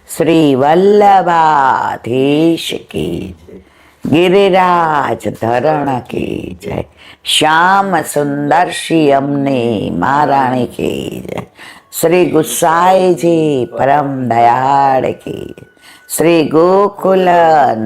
શ્રી વલ્લભાધીશ કી જય. गिरिराज धरण की जय. श्याम सुंदर श्री अमने महाराणी की जय. श्री गुसाई जी परम दयाड़ की जय. श्री गोकुल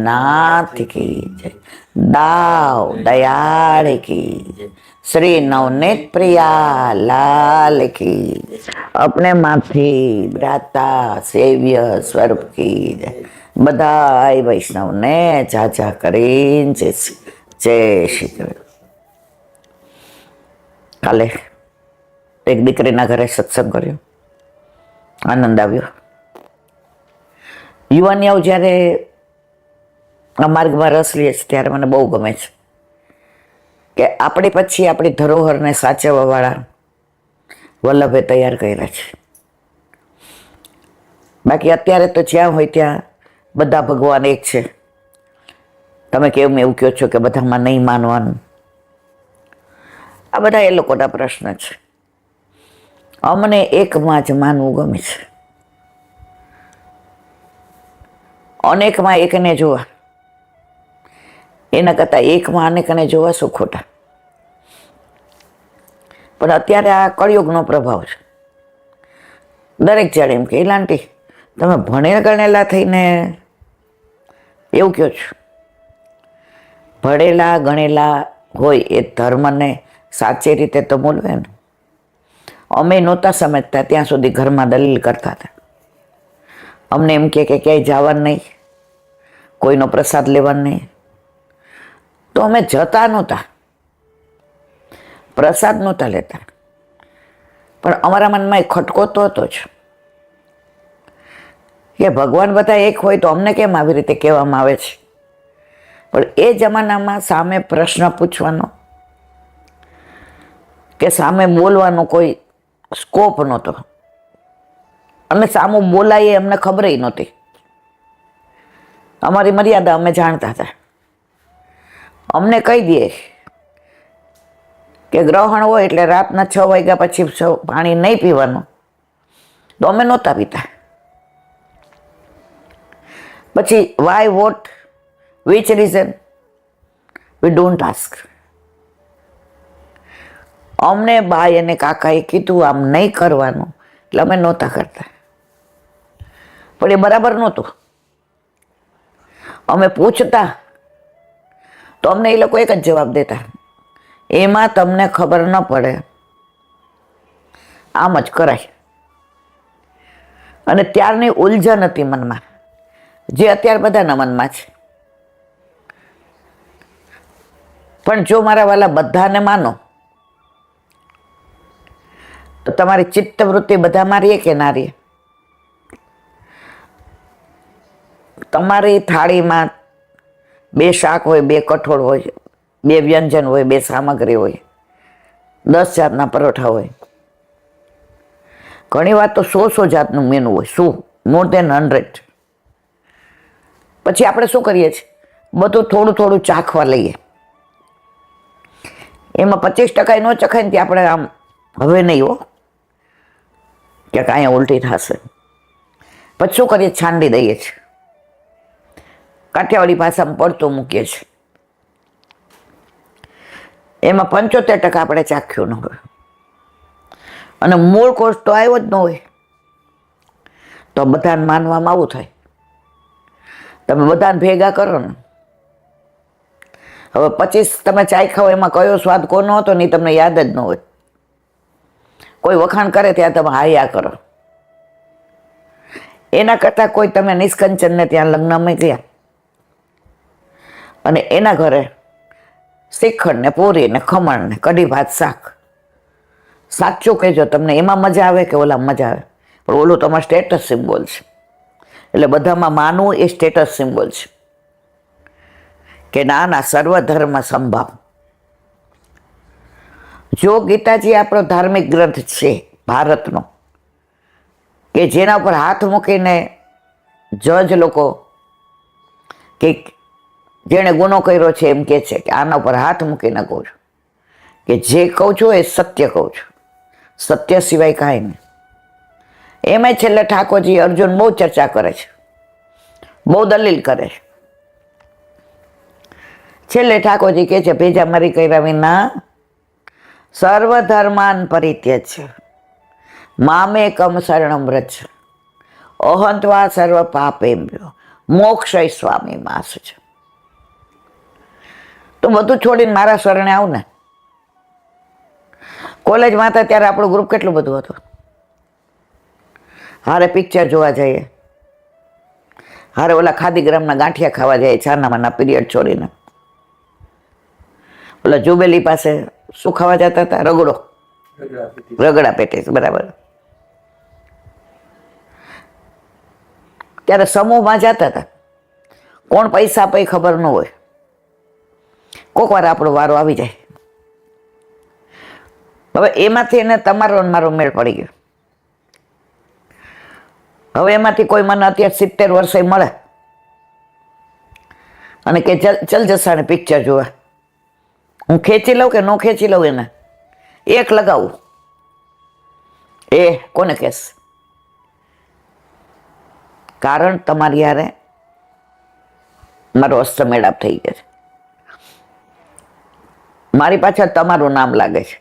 नाथ की जय. दाव दयाड़ की जय. श्री नवनीत प्रिया लाल की जय. अपने माथी भ्राता सेव्य स्वरूप की जय. બધાય વૈષ્ણવને ચાચા કરીને જય શ્રી કૃષ્ણ. કાલે એક દીકરીના ઘરે સત્સંગ કર્યો, આનંદ આવ્યો. યુવાનીઓ જ્યારે આ માર્ગમાં રસ લે છે ત્યારે મને બહુ ગમે છે કે આપણી પછી આપણી ધરોહરને સાચવવા વાળા વલ્લભે તૈયાર કર્યા છે. બાકી અત્યારે તો જ્યાં હોય ત્યાં બધા ભગવાન એક છે. તમે કેમ એવું કહો છો કે બધામાં નહીં માનવાનું? આ બધા એ લોકોના પ્રશ્ન છે. અમને એકમાં જ માનવું ગમે છે. અનેકમાં એકને જોવા એના કરતાં એકમાં અનેકને જોવા શું ખોટા? પણ અત્યારે આ કળિયુગનો પ્રભાવ છે. દરેક જાણે એમ કે લાંટી તમે ભણેલા ગણેલા થઈને એવું કહો છો. ભણેલા ગણેલા હોય એ ધર્મને સાચી રીતે તો બોલવે ને. અમે નહોતા સમજતા ત્યાં સુધી ઘરમાં દલીલ કરતા હતા. અમને એમ કે ક્યાંય જવાનું નહીં, કોઈનો પ્રસાદ લેવાનો નહીં, તો અમે જતા નહોતા, પ્રસાદ નહોતા લેતા. પણ અમારા મનમાં એક ખટકો તો હતો જ કે ભગવાન બધા એક હોય તો અમને કેમ આવી રીતે કહેવામાં આવે છે? પણ એ જમાનામાં સામે પ્રશ્ન પૂછવાનો કે સામે બોલવાનો કોઈ સ્કોપ નહોતો, અને સામું બોલાય એ અમને ખબર નહોતી. અમારી મર્યાદા અમે જાણતા હતા. અમને કહી દે કે ગ્રહણ હોય એટલે રાતના 6 વાગ્યા પછી પાણી નહીં પીવાનું, તો અમે નહોતા પીતા. પછી why, what, which reason we don't ask. અમને બાઈ અને કાકાએ કીધું આમ નહીં કરવાનું એટલે અમે નહોતા કરતા. પણ એ બરાબર નહોતું. અમે પૂછતા તો અમને એ લોકો એક જ જવાબ દેતા, એમાં તમને ખબર ન પડે, આમ જ કરાય. અને ત્યારની ઉલઝન હતી મનમાં, જે અત્યારે બધાના મનમાં છે. પણ જો મારા વાલા બધાને માનો તો તમારી ચિત્તવૃત્તિ બધા મારીએ કે ના રહીએ? તમારી થાળીમાં 2 શાક હોય, 2 કઠોળ હોય, 2 વ્યંજન હોય, 2 સામગ્રી હોય, 10 જાતના પરોઠા હોય, ઘણી વાર તો 100 જાતનું મેનુ હોય. શું? મોર દેન 100. પછી આપણે શું કરીએ છીએ? બધું થોડું થોડું ચાખવા લઈએ. એમાં 25% ન ચખાય ને આપણે આમ હવે નહીં હો કે કાંઈ ઉલટી થશે. પછી શું કરીએ? છાંડી દઈએ છીએ. કાઠિયાવાડી ભાષામાં પડતું મૂકીએ છીએ. એમાં 75% આપણે ચાખ્યું ન હોય અને મૂળ કોર્સ તો આવ્યો જ ન હોય, તો બધાને માનવામાં આવું થાય. તમે બધાને ભેગા કરો ને, હવે 25 તમે ચાખ્યા હોય એમાં કયો સ્વાદ કોનો હતો ને તમને યાદ જ ન હોય. કોઈ વખાણ કરે ત્યાં તમે હાયા કરો. એના કરતાં કોઈ તમે નિષ્કંચનને ત્યાં લગ્નમાં ગયા અને એના ઘરે શ્રીખંડ ને પૂરી ને ખમણ ને કઢી ભાત શાક, સાચું કહેજો તમને એમાં મજા આવે કે ઓલા મજા આવે? પણ ઓલું તમારું સ્ટેટસ સિમ્બોલ છે. એટલે બધામાં માનવું એ સ્ટેટસ સિમ્બોલ છે કે ના ના સર્વધર્મ સંભાવ. જો ગીતાજી આપણો ધાર્મિક ગ્રંથ છે ભારતનો, કે જેના ઉપર હાથ મૂકીને જજ લોકો કે જેણે ગુનો કર્યો છે એમ કે છે કે આના ઉપર હાથ મૂકીને કહું છું કે જે કહું છું એ સત્ય કહું છું, સત્ય સિવાય કાંઈ નહીં. એમાંય છેલ્લે ઠાકોરજી અર્જુન બહુ ચર્ચા કરે છે, બહુ દલીલ કરે છે. છેલ્લે ઠાકોરજી કહે છે ભેજા મારી કર્યા વિના સર્વધર્માન પરિત્યજ મામેકમ શરણમ વ્રજ અહંત્વા સર્વ પાપેભ્યો મોક્ષય સ્વામી માસ છે. તો બધું છોડીને મારા શરણે આવ ને. કોલેજમાં હતા ત્યારે આપણું ગ્રુપ કેટલું બધું હતું. હારે પિક્ચર જોવા જઈએ, હારે ઓલા ખાદીગ્રામના ગાંઠિયા ખાવા જઈએ છાનામાના પીરિયડ છોડીને. ઓલા જુબેલી પાસે શું ખાવા જતા હતા? રગડા પેટીસ. બરાબર. ત્યારે સમૂહમાં જતા હતા. કોણ પૈસા આપે ખબર ન હોય. કોક વાર આપણો વારો આવી જાય. હવે એમાંથી એને તમારો મારો મેળ પડી ગયો. હવે એમાંથી કોઈ મને અત્યારે 70 વર્ષે મળે અને કે ચલ જસાને પિક્ચર જોવા, હું ખેંચી લઉં કે ન ખેંચી લઉં? એને એક લગાવું એ કોને કહેશ? કારણ તમારી યારે મારો અસ્તમેળાપ થઈ ગયો છે. મારી પાછળ તમારું નામ લાગે છે.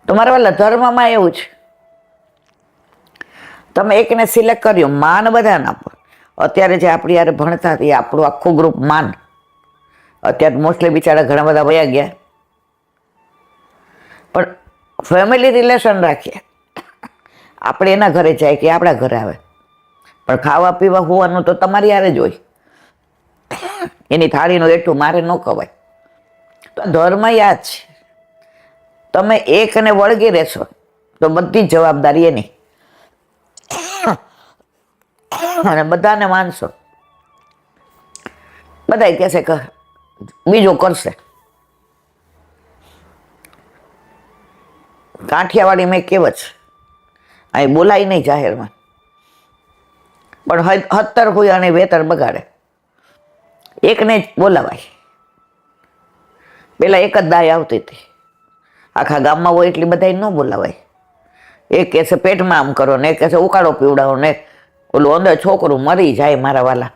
તમારા વાલા ધર્મમાં એવું છે, તમે એકને સિલેક્ટ કર્યું, માન બધાને આપો. અત્યારે જે આપણી યારે ભણતા એ આપણું આખું ગ્રુપ માન. અત્યારે મોસ્ટલી બિચારા ઘણા બધા વયા ગયા, પણ ફેમિલી રિલેશન રાખીએ. આપણે એના ઘરે જાય કે આપણા ઘરે આવે, પણ ખાવા પીવા હોવાનું તો તમારી યારે જ હોય. એની થાળીનું એટલું મારે ન ખવાય. તો ધર્મ યાદ છે. તમે એકને વળગી રહેશો તો બધી જવાબદારી એની, અને બધાને માનશો. બધા કહેશે કે બીજો કરશે. કાઠિયાવાડી મેં કહેવત છે, અહીં બોલાય નહીં જાહેરમાં, પણ 70 હોય અને વેતર બગાડે. એકને જ બોલાવાય. પેલા એક જ દાય આવતી હતી, આખા ગામમાં હોય એટલી બધા ન બોલાવાય. એક કહેશે પેટમાં આમ કરો ને, એક કહેશે ઉકાળો પીવડાવો ને, ઓલું અંદર છોકરું મરી જાય મારા વાલા.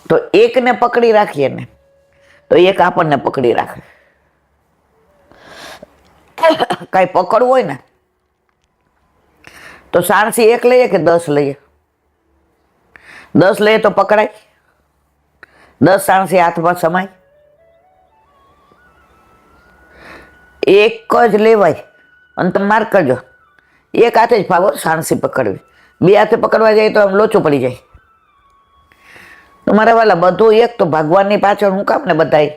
તો એકને પકડી રાખીએ ને તો એક આપણને પકડી રાખે. કાંઈ પકડવું હોય ને તો સાણસી એક લઈએ કે 10 લઈએ? 10 લઈએ તો પકડાય? 10 સાણસી હાથમાં સમાય? એક જ લેવાય. અને તમે માર્ક કરજો, એક હાથે જ ભાગો સાણસી પકડવી. 2 હાથે પકડવા જાય તો આમ લોચું પડી જાય. તમારા વાલા બધું એક તો ભગવાનની પાછળ હું કામ ને બધાય,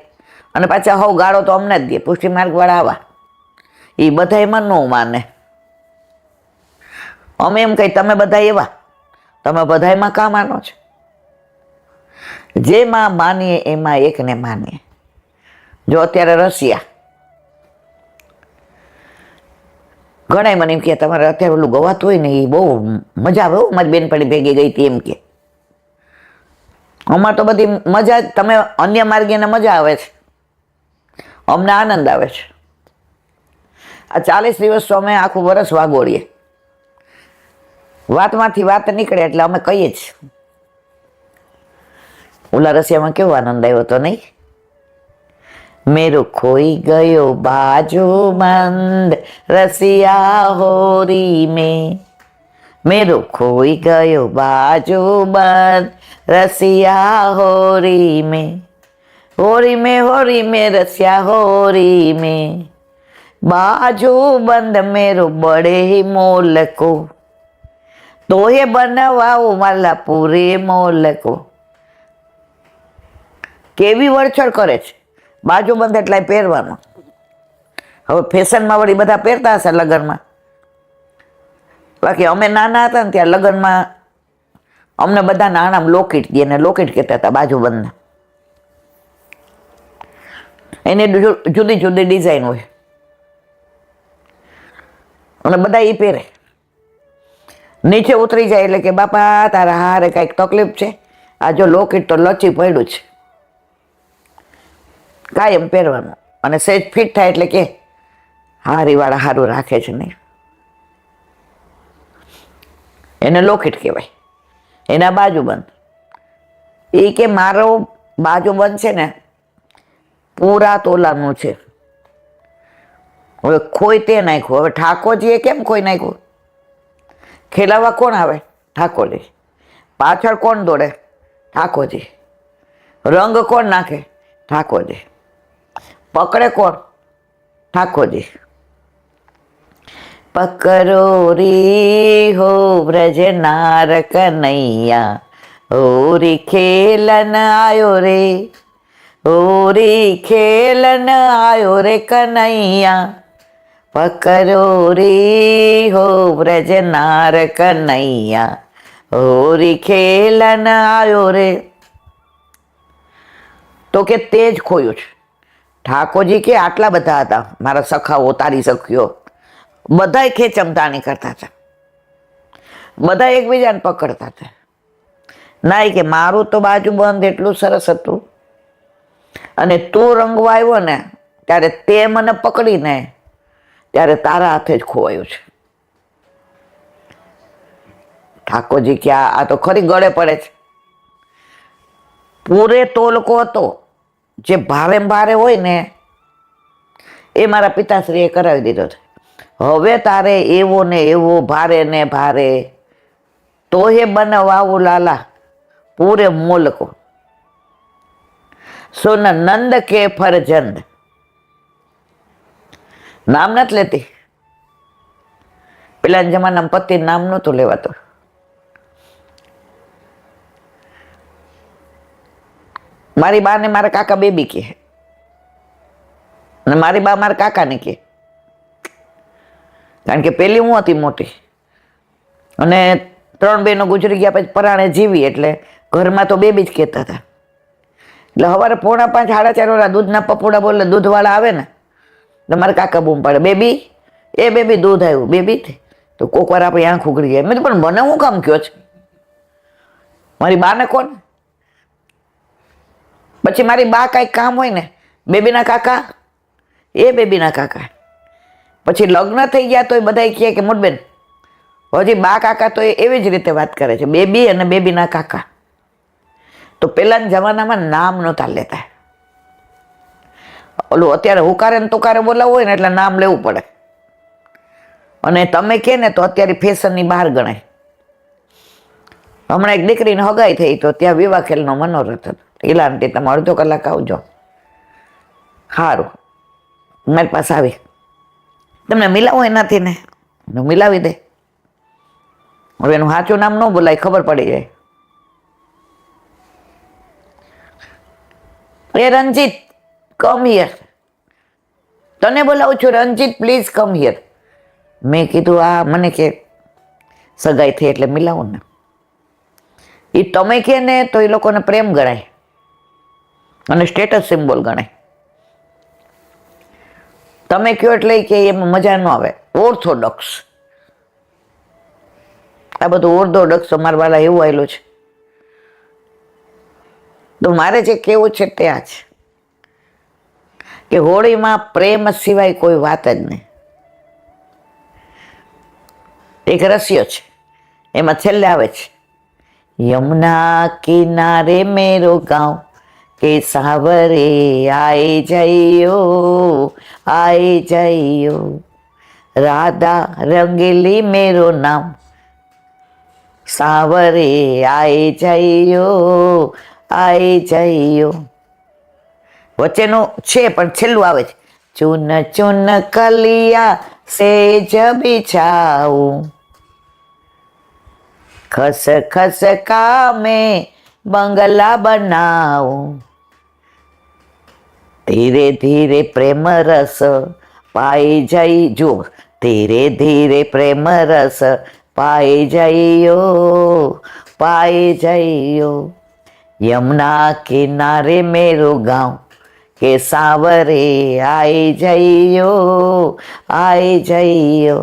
અને પાછા હવ ગાળો તો અમને જ દે. પુષ્ટિ માર્ગ વાળા આવા, એ બધા એમાં ન માને. અમે એમ કહી તમે બધા એવા, તમે બધા એમાં કાં માનો છો? જેમાં માનીએ એમાં એકને માનીએ. જો અત્યારે રશિયા, ઘણા મને એમ કે તમારે અત્યારે ઓલું ગવાતું હોય ને એ બહુ મજા આવે. મારી બેનપણી ભેગી ગઈ હતી એમ કે અમારે તો બધી મજા. તમે અન્ય માર્ગીને મજા આવે છે, અમને આનંદ આવે છે. આ 40 દિવસ તો અમે આખું વરસ વાગોળીએ. વાતમાંથી વાત નીકળે એટલે અમે કહીએ જ. ઓલા રશિયામાં કેવો આનંદ આવ્યો હતો નહીં? મેરું ખોઈ ગયો બાજુબંધ રસિયા હોરી મેં, મેરું ખોઈ ગયો બાજુબંધ રસિયા હોરી મેં, હોરી મેં રસિયા હોરી મેં, બાજુબંધ મેરું બડે મોલ કો, તોય બનાવાઓ માલા પૂરે મોલ કો. કેવી વળછળ કરે છે. બાજુબંધ એટલે પહેરવાનો. હવે ફેશનમાં વળી બધા પહેરતા હશે લગ્નમાં. બાકી અમે નાના હતા ને ત્યાં લગ્નમાં અમને બધા નાના લોકેટ દે ને લોકેટ કહેતા હતા બાજુબંધને. એની જુદી જુદી ડિઝાઇન હોય અને બધા એ પહેરે. નીચે ઉતરી જાય એટલે કે બાપા તારા હારે કાંઈક તકલીફ છે, આ જો લોકેટ તો લચી પડ્યું છે. કાયમ પહેરવાનું. અને સહેજ ફિટ થાય એટલે કે હારીવાળા સારું રાખે છે નહીં. એને લોકેટ કહેવાય, એના બાજુબંધ. એ કે મારો બાજુબંધ છે ને પૂરા તોલાનું છે. હવે ખોઈ તે નાખ્યું. હવે ઠાકોરજીએ કેમ ખોઈ નાખ્યું? ખેલાવા કોણ આવે? ઠાકોરજી. પાછળ કોણ દોડે? ઠાકોરજી. રંગ કોણ નાખે? ઠાકોરજી. પકડે કોણ? ઠાકોરજી. પકરો રી હો વ્રજનાર કનૈયા, હોરી ખેલન આયો રે, હોરી ખેલન આયો રે કનૈયા, પકરો રી હો વ્રજનાર કનૈયા, હોરી ખેલન આયો રે. તો કે તે જ ખોયું છે. ઠાકોરજી કે આટલા બધા હતા મારા સખાઓ, તારી સખીઓ, બધાય ખેંચમતાણી કરતા હતા, બધા એકબીજાને પકડતા હતા. ના કે મારું તો બાજુબંધ એટલું સરસ હતું, અને તું રંગવા આવ્યો ને ત્યારે તે મને પકડીને ત્યારે તારા હાથે જ ખોવાયું છે. ઠાકોરજી કે આ તો ખરી ગળે પડે છે. પૂરે તોલકો હતો, જે ભારે ભારે હોય ને એ મારા પિતાશ્રીએ કરાવી દીધો છે. હવે તારે એવો ને એવો, ભારે ને ભારે, તો હે બનવાવું લાલા પૂરે મોલકો, સોન નંદ કે ફરજંદ. નામ નથી લેતી, પેલા જમાનામાં પતિ નામ નહોતું લેવાતું. મારી બા ને મારા કાકા બેબી કે, અને મારી બા મારા કાકાને કે, કારણ કે પેલી હું હતી મોટી, અને 3 બહેનો ગુજરી ગયા પછી પરાણે જીવી, એટલે ઘરમાં તો બેબી જ કહેતા હતા. એટલે સવારે 4:45 4:30 વાળા દૂધના પપોડા બોલે, દૂધવાળા આવે ને એટલે મારા કાકા બૂમ પાડે, બેબી એ બેબી દૂધ આવ્યું, બેબી. તો કોક વાર આપણી આંખ ઉઘડી જાય. મેં પણ મને હું કામ કયો છે? મારી બાને કોણ? પછી મારી બા કાંઈક કામ હોય ને, બેબીના કાકા, એ બેબીના કાકા. પછી લગ્ન થઈ ગયા તો બધા કહે કે મોટબેન હજી બા કાકા, તો એવી જ રીતે વાત કરે છે, બેબી અને બેબીના કાકા. તો પેલાના જમાનામાં નામ નહોતા લેતા. ઓલું અત્યારે હુકારે ને તુકારે બોલાવવું હોય ને એટલે નામ લેવું પડે, અને તમે કે ને તો અત્યારે ફેશનની બહાર ગણાય. હમણાં એક દીકરીને હગાઈ થઈ તો ત્યાં વિવાહ ખેલનો મનોરથ હતો. ઈલાનથી તમે અડધો કલાક આવજો. સારું, મારી પાસે આવી, તમને મિલાવું એનાથી ને મિલાવી દે. હવે એનું સાચું નામ ન બોલાય, ખબર પડી જાય. એ રંજીત, કમ હિયર. તને બોલાવું છું, રંજીત પ્લીઝ કમ હિયર. મેં કીધું આ મને કે સગાઈ થઈ એટલે મિલાવું ને. એ તમે કે ને તો એ લોકોને પ્રેમ ગણાય અને સ્ટેટસ સિમ્બોલ ગણાય. તમે કયો એટલે કે એમાં મજા ન આવે. ઓર્થોડોક્સ, આ બધું ઓર્થોડોક્સ અમારા વાળા એવું આવેલું છે. તો મારે જે કેવું છે તે આ છે કે હોળીમાં પ્રેમ સિવાય કોઈ વાત જ નહીં. એક રસ્યો છે, એમાં છેલ્લે આવે છે, યમુના કિનારે મેરો ગાંવ કે સાવરે આઈ જઈયો, આઈ જઈયો, રાધા રંગેલી મેરો નામ, સાવરે આઈ જઈયો, આઈ જઈયો. વચ્ચેનું છે પણ છેલ્લું આવે છે, ચૂન ચૂન કલિયા સેજ બિછાઉં, ખસ ખસ કામે બંગલા બનાવું, ધીરે ધીરે પ્રેમ રસ પાઈ જઈ. જો ધીરે ધીરે પ્રેમ રસ પાઈ જઈયો, પાઈ જઈયો, યમુના કિનારે મેરું ગાંવ કે સાવરે આઈ જઈયો, આઈ જઈયો.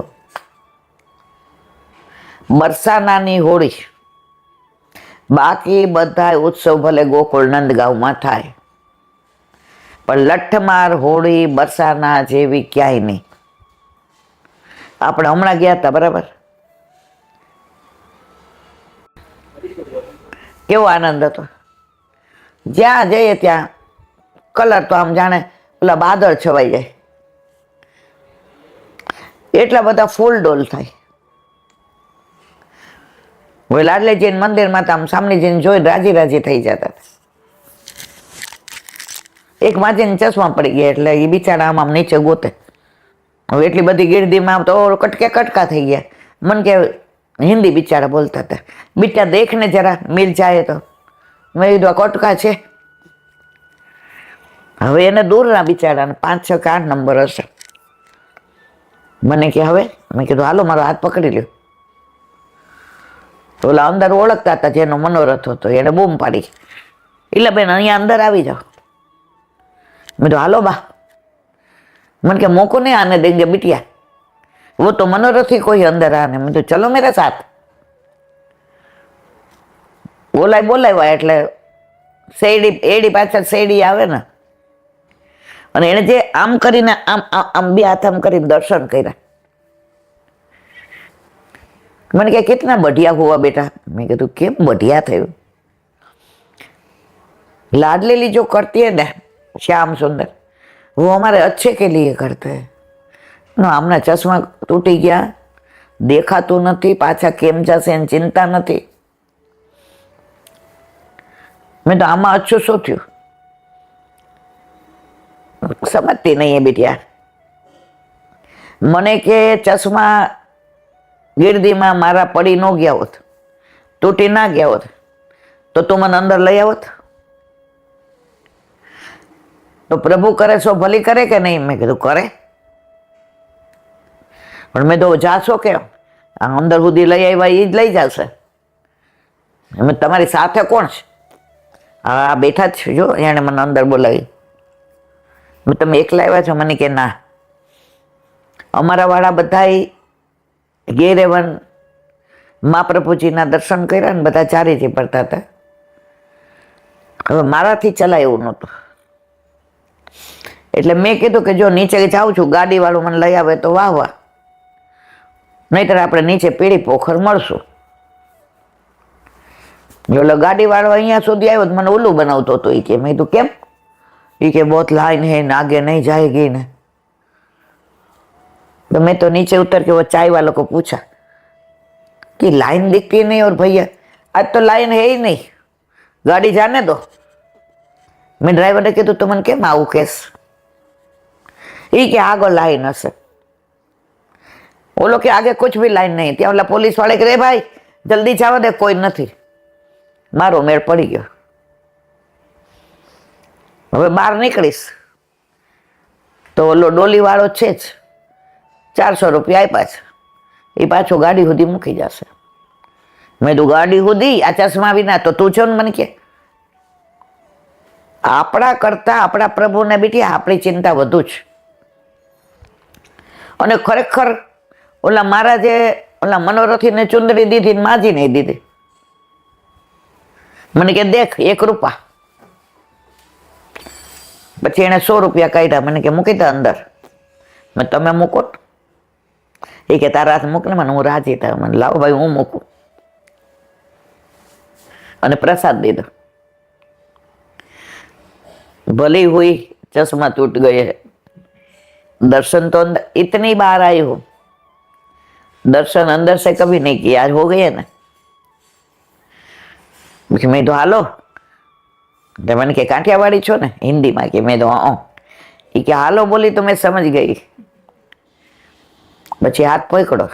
બરસાનાની હોળી, બાકી બધા ઉત્સવ ભલે ગોકુળ નંદગાંવમાં થાય, પણ લઠ્ઠમાર હોળી બરસાના જેવી ક્યાંય નહીં. આપણે હમણાં ગયા હતા બરાબર, કેવો આનંદ હતો. જ્યાં જઈએ ત્યાં કલર તો આમ જાણે ઓલા બાદળ છવાઈ જાય, એટલા બધા ફૂલ ડોલ થાય. હવે લાડલેજીને મંદિરમાં તો આમ સામનેજીને જોઈ રાજી રાજી થઈ જતા. એક માજીને ચશ્મા પડી ગયા એટલે એ બિચારા આમ નીચે ગોતે. હવે એટલી બધી ગીરદીમાં તો કટકા થઈ ગયા. મન કે હિન્દી બિચારા બોલતા હતા. બીટા દેખ ને જરા મિલ જાય તો. મેં કીધું આ કટકા છે. હવે એને દૂરના બિચારાને 5, 6, 8 નંબર હશે. મને કે હવે મેં કીધું હાલો મારો હાથ પકડી લ્યો. તો ઓલા અંદર ઓળખતા હતા જેનો મનોરથ હતો, એને બૂમ પાડી, એટલે બેન અહીંયા અંદર આવી જાઓ. મેં તો હાલો બા. मन के मौको नहीं आने देंगे बिटिया, वो तो मनोरथ ही कोई अंदर आने. मैं तो चलो मेरे साथ. બોલાવ્યા એટલે શેરડી એડી પાછળ શેરડી આવે ને, અને એને જે આમ કરીને આમ બે હાથ આમ કરીને દર્શન કર્યા. મને કે કિતના બઢિયા હુआ बेटा. मैं કીધું કેમ બઢિયા થયું? लाडली जो करती है ना श्याम सुंदर, वो हमारे अच्छे के लिए करते हैं. नो आमना चश्मा तूटी गया, देखाતું નથી, પાછા કેમ જશે એની ચિંતા નથી. मैं तो आमा अच्छो शो थयो. समझती नहीं है बिटिया. મને કે ચશ્મા ગીરદીમાં મારા પડી ન ગયા હોત, તૂટી ના ગયા હોત, તો તું મને અંદર લઈ આવત. તો પ્રભુ કરે સો ભલી કરે કે નહીં? મેં કીધું કરે. પણ મેં તો જાશો કે અંદર સુધી લઈ આવ્યા એ જ લઈ જશે. તમારી સાથે કોણ છે? હા બેઠા જ જો, એને મને અંદર બોલાવી. તમે એકલા આવ્યા છો? મને કે ના, અમારા વાળા બધા ગેરેવન મહાપ્રભુજીના દર્શન કર્યા ને બધા ચારેથી પડતા હતા. હવે મારાથી ચલાય એવું નહોતું, એટલે મેં કીધું કે જો નીચે જાઉં છું, ગાડી વાળું મને લઈ આવે તો વાહ વાહ, નહીતર આપણે નીચે પીળી પોખર મળશું. જો ગાડી વાળો અહીંયા સુધી આવ્યો તો મને ઉલ્લું બનાવતો હતો. એ કે મેં કીધું કેમ? એ કે बहुत लाइन है, आगे नहीं जाएगी ने. तो मैं तो नीचे उतर के वो चाय वालों को पूछा कि लाइन दिखती नहीं, और भैया आज तो लाइन है ही नहीं, गाड़ी जाने दो. मैं ड्राइवर ने कहा तो मन केम आવું કેસ? એ કે આગળ લાइन હશે. બોલો કે આગે कुछ भी लाइन नहीं. ત્યાં ઓલા પોલીસ વાળે કે રે ભાઈ જલ્દી જવા દે, કોઈ નથી. મારો મેળ પડી ગયો. હવે બહાર નીકળીશ તો ઓલો ડોલી વાળો છે જ, 400 રૂપિયા આપ્યા છે, એ પાછો ગાડી સુધી મૂકી જશે. મેં તું ગાડી સુધી આ ચશ્મા વિના તો તું છો ને? મને કે આપણા કરતા આપણા પ્રભુને બીટી આપણી ચિંતા વધુ છે. અને ખરેખર ઓલા મારા જે ઓલા મનોરથીને ચુંદડી દીધી, માજી નહીં દીધી. મને કે દેખ 1 રૂપિયા. પછી એને 100 રૂપિયા કાઢ્યા. મને કે મૂકી દે અંદર. મેં તમે મૂકો. એ કે તારા હાથ મૂક ને, મને હું રાજી થાય. મને લાવો ભાઈ હું મૂકું. અને પ્રસાદ દીધો. भले हुई चश्मा टूट गए, दर्शन तो अंदर इतनी बार आई हूं, दर्शन अंदर से कभी नहीं किया, आज हो गए ना. मैं तो हालो, मैंने के काठियावाड़ी छो ने हिंदी में कि मैं तो हाँ, कि हालो बोली तो मैं समझ गई. પછી હાથ પકડો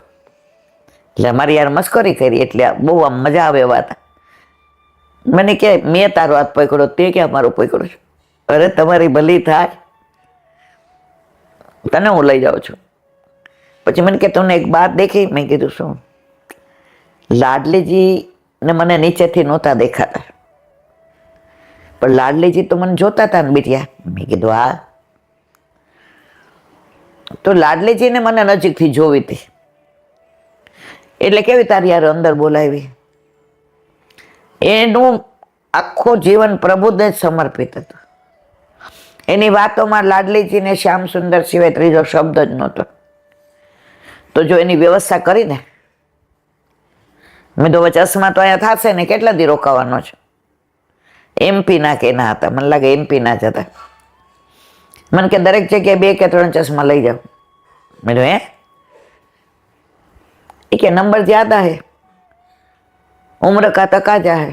એટલે અમારી યાર મસ્કરી કરી, એટલે બહુ આમ મજા આવે વાત. મને કે મેં તારો હાથ પકડો, તે કે અમારો પકડો છો? અરે તમારી ભલી થાય, તને હું લઈ જાઉં છું. પછી મને કે તમને એક બાત દેખી? મેં કીધું શું? લાડલીજી ને મને નીચેથી નહોતા દેખાતા, પણ લાડલીજી તો મને જોતા હતા ને બીટિયા. મેં કીધું હા. તો લાડલીજીને મને નજીકથી જોવી હતી, એટલે કેવી તારી યાર અંદર બોલાવી. એનું આખું જીવન પ્રભુને જ સમર્પિત હતું. એની વાતોમાં લાડલીજીને શ્યામ સુંદર સિવાય ત્રીજો શબ્દ જ નહોતો. તો જો એની વ્યવસ્થા કરીને મેં તો ચશ્મા તો અહીંયા થશે ને, કેટલા દી રોકાવાનો છે? MP ના કે ના હતા, મને લાગે MP ના જ હતા. મને કે દરેક જગ્યાએ 2 કે 3 ચશ્મા લઈ જાઓ. મેં કીધું એ કે नंबर ज्यादा है, उम्र का तकाजा है,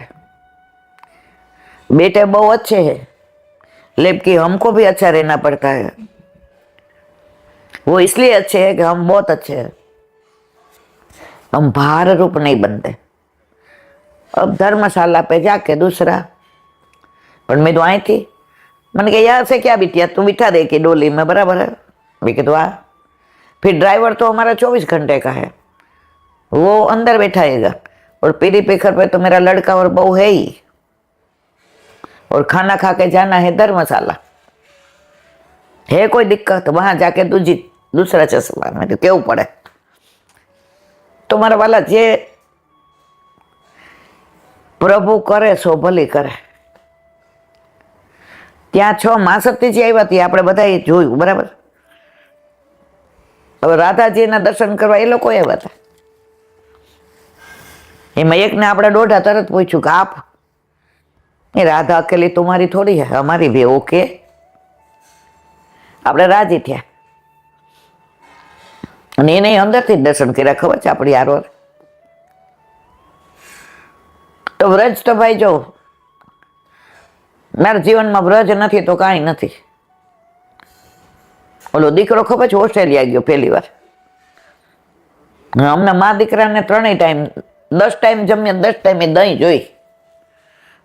बेटे बहुत अच्छे हैं, लेकिन हमको भी अच्छा रहना पड़ता है, वो इसलिए अच्छे हैं कि हम बहुत अच्छे हैं, हम भार रूप नहीं बनते. अब धर्मशाला पे जाके दूसरा, पर मैं तो आई थी, मैंने कहा यहाँ से क्या बिटिया तू बिठा दे कि डोली में, बराबर है. मैं कहा तो आ, फिर ड्राइवर तो हमारा 24 घंटे का है, वो अंदर बैठाएगा, और पीरी पेखर पे तो मेरा लड़का और बहू है ही, और खाना खा के जाना है धर्मशाला. है कोई दिक्कत वहां जाके दूसरा चश्मा में तो केवू पड़े. तो मारा वाला जे प्रभु करे सो भली करे. ત્યાં 6 મા સતીજી આવ્યા હતી, આપણે બધાએ જોયું, બરાબર. હવે રાધાજીના દર્શન કરવા એ લોકો આવ્યા હતા. એમાં એકને આપણે દોઢા તરત પૂછ્યું કે આપ, એ રાધા અકેલી તમારી થોડી હે, અમારી ભી. ઓકે, આપણે રાજી થયા અને એને અંદરથી જ દર્શન કર્યા, ખબર છે આપણી આરોર. તો વ્રજ તો ભાઈ જો મારા જીવનમાં વ્રજ નથી તો કાંઈ નથી. ઓલો દીકરો ખબર છે ઓસ્ટ્રેલિયા ગયો પહેલી વાર. અમને મા દીકરાને 3 ટાઈમ 10 ટાઈમ જમીએ, 10 ટાઈમે દહીં જોઈ.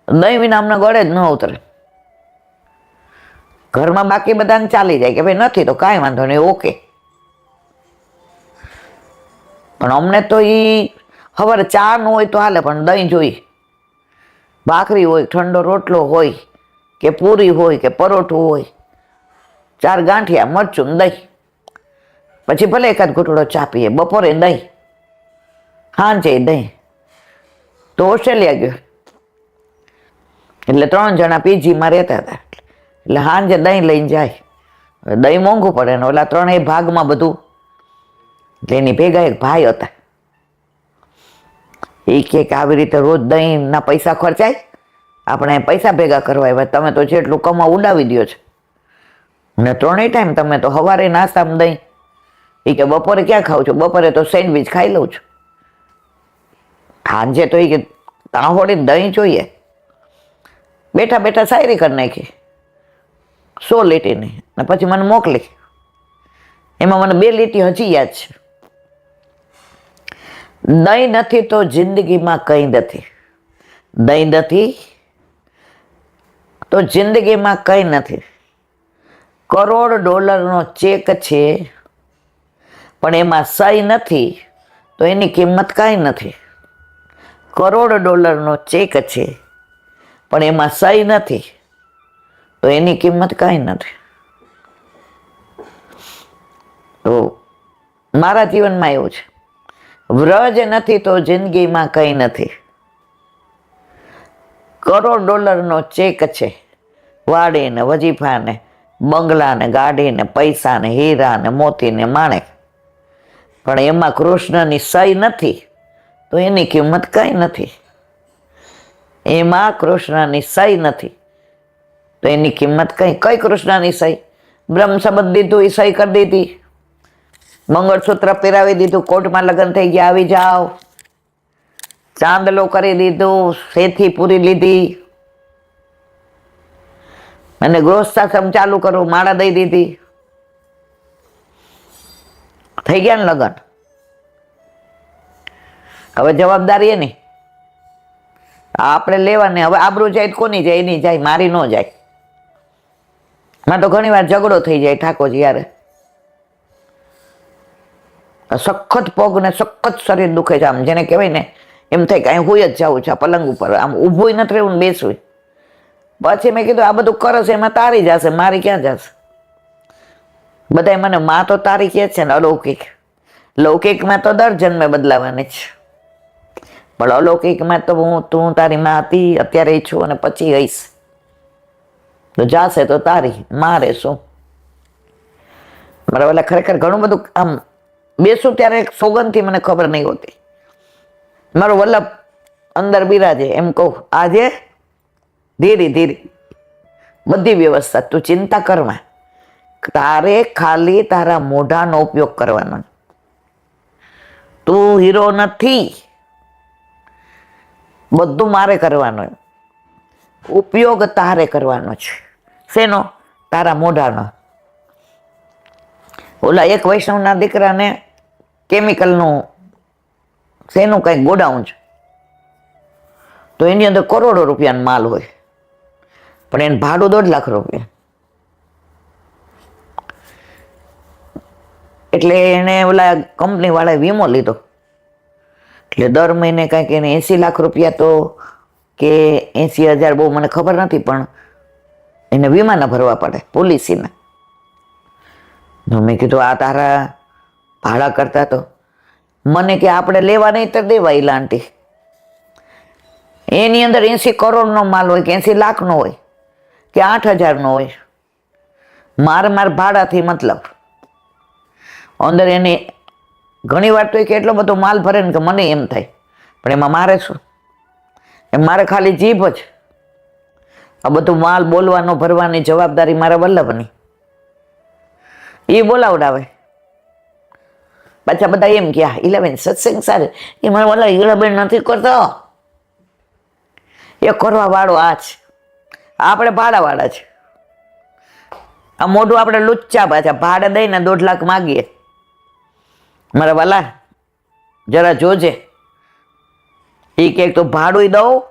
દહીં વિના અમને ગળે જ ન ઉતરે. ઘરમાં બાકી બધાને ચાલી જાય કે ભાઈ નથી તો કાંઈ વાંધો નહીં, ઓકે. પણ અમને તો સવારે ચા ન હોય તો હાલે, પણ દહીં જોઈ. ભાખરી હોય, ઠંડો રોટલો હોય, કે પૂરી હોય, કે પરોઠું હોય, 4 ગાંઠિયા, મરચું, દહીં. પછી ભલે એકાદ ઘૂંટડો ચા પીએ. બપોરે દહીં, સાંજે દહીં. તો ઓસ્ટ્રેલિયા ગયો એટલે 3 જણા પીજીમાં રહેતા હતા, એટલે સાંજે દહીં લઈને જાય. દહીં મોંઘું પડે ને ઓલા 3 ભાગમાં બધું. એટલે એની ભેગા એક ભાઈ હતા, એ કે આવી રીતે રોજ દહીંના પૈસા ખર્ચાય, આપણે પૈસા ભેગા કરવા આવ્યા, તમે તો જેટલું કમા ઉડાવી દો છો ને 3 ટાઈમ તમે તો સવારે નાસ્તામાં દહીં. એ કે બપોરે ક્યાં ખાવ છો? બપોરે તો સેન્ડવિચ ખાઈ લઉં છું. સાંજે તો એ કે તાહોડી દહીં જોઈએ. બેઠા બેઠા શાયરી કરી નાખી 100 લીટીની, ને પછી મને મોકલી. એમાં મને 2 લીટી હજી યાદ છે. દહીં નથી તો જિંદગીમાં કંઈ નથી, દહીં નથી તો જિંદગીમાં કંઈ નથી. $1,00,00,000 ચેક છે પણ એમાં સહી નથી તો એની કિંમત કાંઈ નથી. $1,00,00,000 ચેક છે પણ એમાં સહી નથી તો એની કિંમત કાંઈ નથી. તો મારા જીવનમાં એવું છે, વ્રજ નથી તો જિંદગીમાં કંઈ નથી. $1,00,00,000 ચેક છે, વાડી ને વજીફા ને બંગલા ને ગાડી ને પૈસા ને હીરા ને મોતી ને માણેક, પણ એમાં કૃષ્ણની સહી નથી તો એની કિંમત કંઈ નથી. એમાં કૃષ્ણની સહી નથી તો એની કિંમત કઈ. કૃષ્ણની સહી? બ્રહ્મ શબ્દ દીધું, એ સહી કરી દીધી, મંગળસૂત્ર પહેરાવી દીધું, કોર્ટમાં લગ્ન થઈ ગયા, આવી જાઓ, ચાંદલો કરી દીધું, શેથી પૂરી લીધી, અને ગૃહસ્થાશ્રમ ચાલુ કરું, માળા દઈ દીધી, થઈ ગયા ને લગ્ન. હવે જવાબદારી એની આપણે લેવાની. હવે આબરૂ જાય તો કોની જાય? એની જાય, મારી ન જાય. માં તો ઘણી વાર ઝઘડો થઈ જાય ઠાકોરજી યારે. સખત પગ ને સખત શરીર દુખે છે, આમ જેને કહેવાય ને એમ થાય કે અહીં હુઈ જ જવું છે પલંગ ઉપર, આમ ઊભું નથી રહેવું ને બેસવું. પછી મેં કીધું આ બધું કરે છે એમાં તારી જશે, મારી ક્યાં જશે? બધા મને માં તો તારી કે છે ને અલૌકિક. લૌકિકમાં તો દર જન્મે બદલાવાની છે, પણ અલૌકિકમાં તો તું તારી માં હતી, અત્યારે છું અને પછી હઈશ. તો જાશે તો તારી, મારે શું? મારા વાલા ખરેખર ઘણું બધું આમ બેસું ત્યારે સોગંદથી મને ખબર નહીં હોતી. મારો વલ્લભ અંદર બિરાજે એમ કહું. આજે ધીરે ધીરે બધી વ્યવસ્થા. તું ચિંતા કરમાં, તારે ખાલી તારા મોઢાનો ઉપયોગ કરવાનો. તું હીરો નથી, બધું મારે કરવાનું. ઉપયોગ તારે કરવાનો છે. શેનો? તારા મોઢાનો. ઓલા એક વૈષ્ણવના દીકરાને કેમિકલનું શેનું કંઈક ગોડાઉન છે, તો એની અંદર કરોડો રૂપિયાનો માલ હોય, પણ એને ભાડું 1.5 લાખ રૂપિયા. એટલે એને ઓલા કંપની વાળાએ વીમો લીધો, એટલે દર મહિને કંઈક એને 80 લાખ રૂપિયા તો કે 80,000, બહુ મને ખબર નથી, પણ એને વીમાના ભરવા પડે, પોલિસીના. મેં કીધું આ તારા ભાડા કરતા તો મને કે આપણે લેવા નહીં તો દેવા ઈલા આંટી. એની અંદર 80 કરોડનો માલ હોય કે 80 લાખનો હોય કે 8,000નો હોય, માર ભાડાથી મતલબ. અંદર એને ઘણી વાર તો કે એટલો બધો માલ ભરે ને કે મને એમ થાય, પણ એમાં મારે શું? એમ મારે ખાલી જીભ જ. આ બધું માલ બોલવાનો ભરવાની જવાબદારી મારા વલ્લભની. એ બોલાવડાવે. પાછા બધા એમ કે 11 સત્સંગ સારું, એ મને બોલા 11 નથી કરતો, એ કરવા વાળો આ છે. આપણે ભાડાવાળા છે. આ મોઢું આપણે લુચ્ચા, પાછા ભાડે દઈને 1.5 લાખ માગીએ. મારા વાલા જરા જોજે. એ કે તો ભાડું દઉં.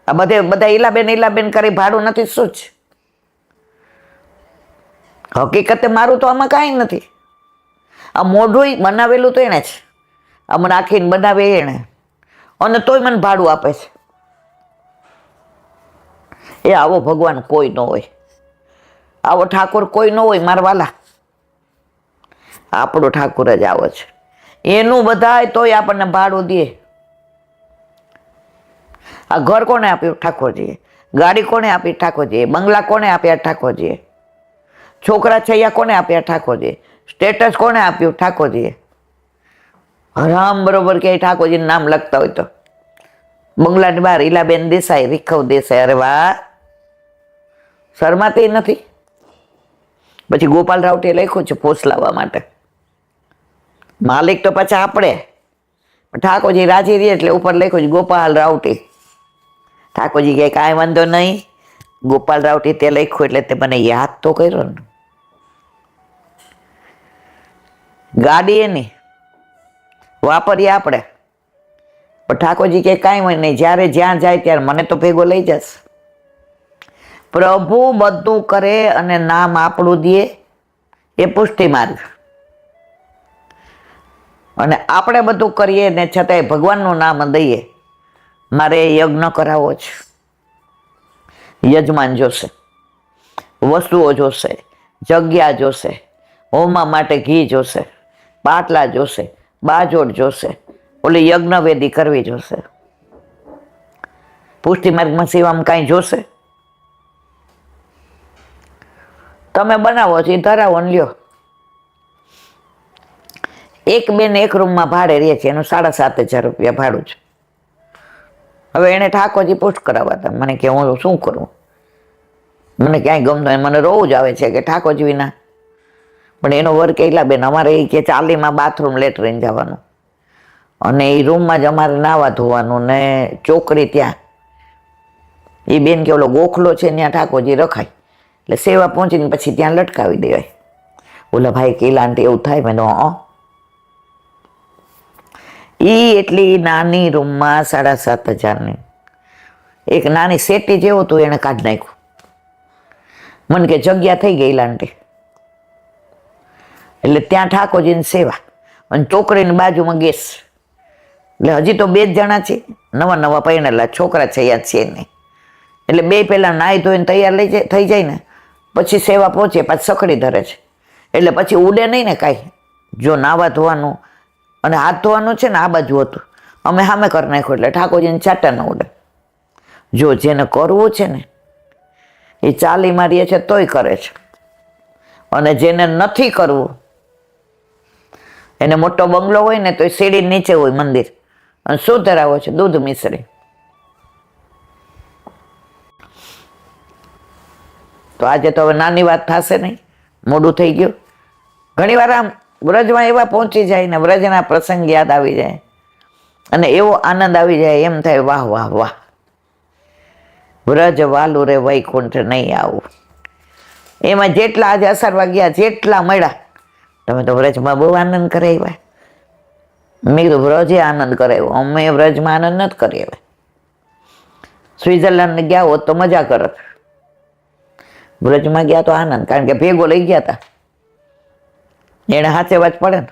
આ બધા ઈલાબેન કરી ભાડું નથી. શું જ હકીકતે મારું તો આમાં કાંઈ નથી. આ મોઢું બનાવેલું તો એને જ, આમ રાખીને બનાવે એને, અને તોય મને ભાડું આપે છે. એ આવો ભગવાન કોઈ ન હોય, આવો ઠાકોર કોઈ ન હોય મારા વાલા. આપણો ઠાકોર જ આવો છે. એનું બધાય તોય આપણને ભાડું દે. આ ઘર કોને આપ્યું? ઠાકોરજીએ. ગાડી કોને આપી? ઠાકોરજીએ. બંગલા કોને આપ્યા? ઠાકોરજીએ. છોકરા છૈયા કોને આપ્યા? ઠાકોરજીએ. સ્ટેટસ કોને આપ્યું? ઠાકોરજીએ. હરામ બરોબર કે ઠાકોરજીનું નામ લખતા હોય તો બંગલાની બહાર ઈલાબેન દેસાઈ, રીખવ દેસાઈ. અરે વાહ, શરમાતી નથી. પછી ગોપાલ રાવટીએ લખ્યું છે પોસ્ટ લાવવા માટે. માલિક તો પાછા આપણે, ઠાકોરજી રાજી રહે એટલે ઉપર લખ્યું છે ગોપાલ રાવટી. ઠાકોરજી કહે કાંઈ વાંધો નહીં, ગોપાલ રાવટી તે લખ્યું એટલે તે મને યાદ તો કર્યો ને. ગાડી એની વાપરીએ આપણે, પણ ઠાકોરજી કે કાંઈ હોય નહીં, જ્યારે જ્યાં જાય ત્યારે મને તો ભેગો લઈ જશે. પ્રભુ બધું કરે અને નામ આપણું દે, એ પુષ્ટિ માર્ગ. અને આપણે બધું કરીએ ને છતાંય ભગવાનનું નામ દઈએ. મારે યજ્ઞ કરાવવો છે, યજમાન જોશે, વસ્તુઓ જોશે, જગ્યા જોશે, હોમા માટે ઘી જોશે, પાટલા જોશે, બાજોડ જોશે, ઓલી યજ્ઞવેદી કરવી જોશે. પુષ્ટિ માર્ગમાં સેવામાં કાંઈ જોશે? તમે બનાવો છો એ ધરાવો ને લ્યો. એક બેન એક રૂમમાં ભાડે રહે છે, એનું 7,500 રૂપિયા ભાડું છે. હવે એને ઠાકોરજી પોસ્ટ કરાવવા હતા. મને કે હું શું કરું, મને ક્યાંય ગમતો, મને રોવું જ આવે છે કે ઠાકોરજી વિના. પણ એનો વર્ક એટલા બેન, અમારે એ કે 40માં બાથરૂમ લેટરીન જવાનું, અને એ રૂમમાં જ અમારે નાવા ધોવાનું ને ચોકડી ત્યાં. એ બેન કે ઓલો ગોખલો છે ત્યાં ઠાકોરજી રખાય, એટલે સેવા પહોંચીને પછી ત્યાં લટકાવી દેવાય. ઓલા ભાઈ કેલાંટી એવું થાય. મેં એ એટલી નાની રૂમમાં 7,500ની એક નાની સેટી જેવું હતું, એને કાઢી નાખ્યું. મને કે જગ્યા થઈ ગઈ લાંટી. એટલે ત્યાં ઠાકોરજીની સેવા, અને ચોકડીની બાજુમાં ગેસ. એટલે હજી તો 2 જ જણા છે, નવા પરણેલા છોકરા છે યાદ છે નહીં. એટલે 2 પહેલા નાહી ધોઈને તૈયાર થઈ જાય ને પછી સેવા પહોંચે, પાછી સખડી ધરે છે. એટલે પછી ઉડે નહીં ને કાંઈ. જો નાવા ધોવાનું અને હાથ ધોવાનું છે ને આ બાજુ હતું, અમે સામે કરી નાખ્યું, એટલે ઠાકોરજીને ચાટા ન ઉડે. જો જેને કરવું છે ને એ 40 મારીએ છે તોય કરે છે, અને જેને નથી કરવું એને મોટો બંગલો હોય ને તો સીડી નીચે હોય મંદિર, અને શું ધરાવો છે? દૂધ મિશ્રી. તો આજે તો હવે નાની વાત થશે નહીં, મોડું થઈ ગયું. ઘણી વાર આમ વ્રજમાં એવા પહોંચી જાય ને વ્રજના પ્રસંગ યાદ આવી જાય અને એવો આનંદ આવી જાય, એમ થાય વાહ વાહ વાહ, વ્રજ વાલું રે વૈકુંઠ નહીં આવું. એમાં જેટલા આજે અસરવા ગયા, જેટલા મળ્યા, તમે તો વ્રજમાં બહુ આનંદ કરાવ્યા. મેં કીધું વ્રજે આનંદ કરાવ્યો, અમે વ્રજમાં આનંદ નથી કરી આવ્યા. સ્વિટ્ઝરલેન્ડ ગયા હોત તો મજા કરત, વ્રજમાં ગયા તો આનંદ, કારણ કે ભેગો લઈ ગયા હતા. એને હાચવવા જ પડે ને,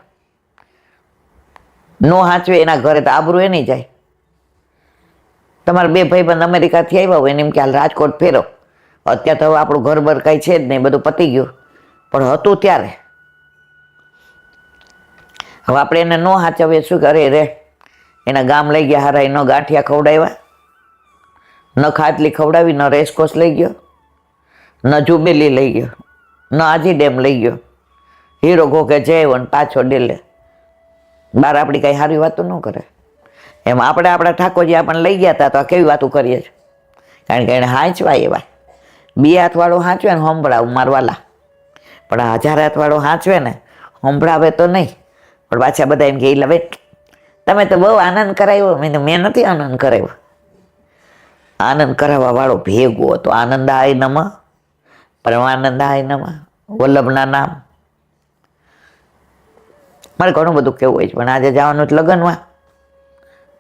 નો હાચવે એના ઘરે તો આબરૂ એ નહીં જાય. તમારા બે ભાઈબંધ અમેરિકાથી આવ્યા હોય એને એમ કે હાલ રાજકોટ ફેરો. અત્યારે તો હવે આપણું ઘર બર કાંઈ છે જ નહીં, બધું પતી ગયું, પણ હતું ત્યારે. હવે આપણે એને નો હાચવીએ, શું કરે રે? એના ગામ લઈ ગયા હારા, એનો ગાંઠિયા ખવડાવ્યા, ન ખાટલી ખવડાવી, ન રેસકોર્સ લઈ ગયો, ન જુબેલી લઈ ગયો, ન આજી ડેમ લઈ ગયો. હીરો ઘોઘે જય પાછો ડેલે. બહાર આપણી કાંઈ સારી વાતો ન કરે. એમ આપણે આપણા ઠાકોરજી આપણને લઈ ગયા હતા તો આ કેવી વાતો કરીએ છીએ? કારણ કે એને હાંચવા એવા. 2 હાથવાળો હાંચવે ને સંભળાવ મારવાલા, પણ આ 1000 હાથવાળો હાંચવે ને સંભળાવે તો નહીં. પણ પાછા બધા એમ કે લવે તમે તો બહુ આનંદ કરાવ્યો. મેં નથી આનંદ કરાવ્યો. આનંદ કરાવવા વાળો ભેગો હતો. આનંદાય નમઃ, પરમાનંદાય નમઃ, વલ્લભના નામ. મારે ઘણું બધું કેવું હોય છે, પણ આજે જવાનું જ લગ્નમાં.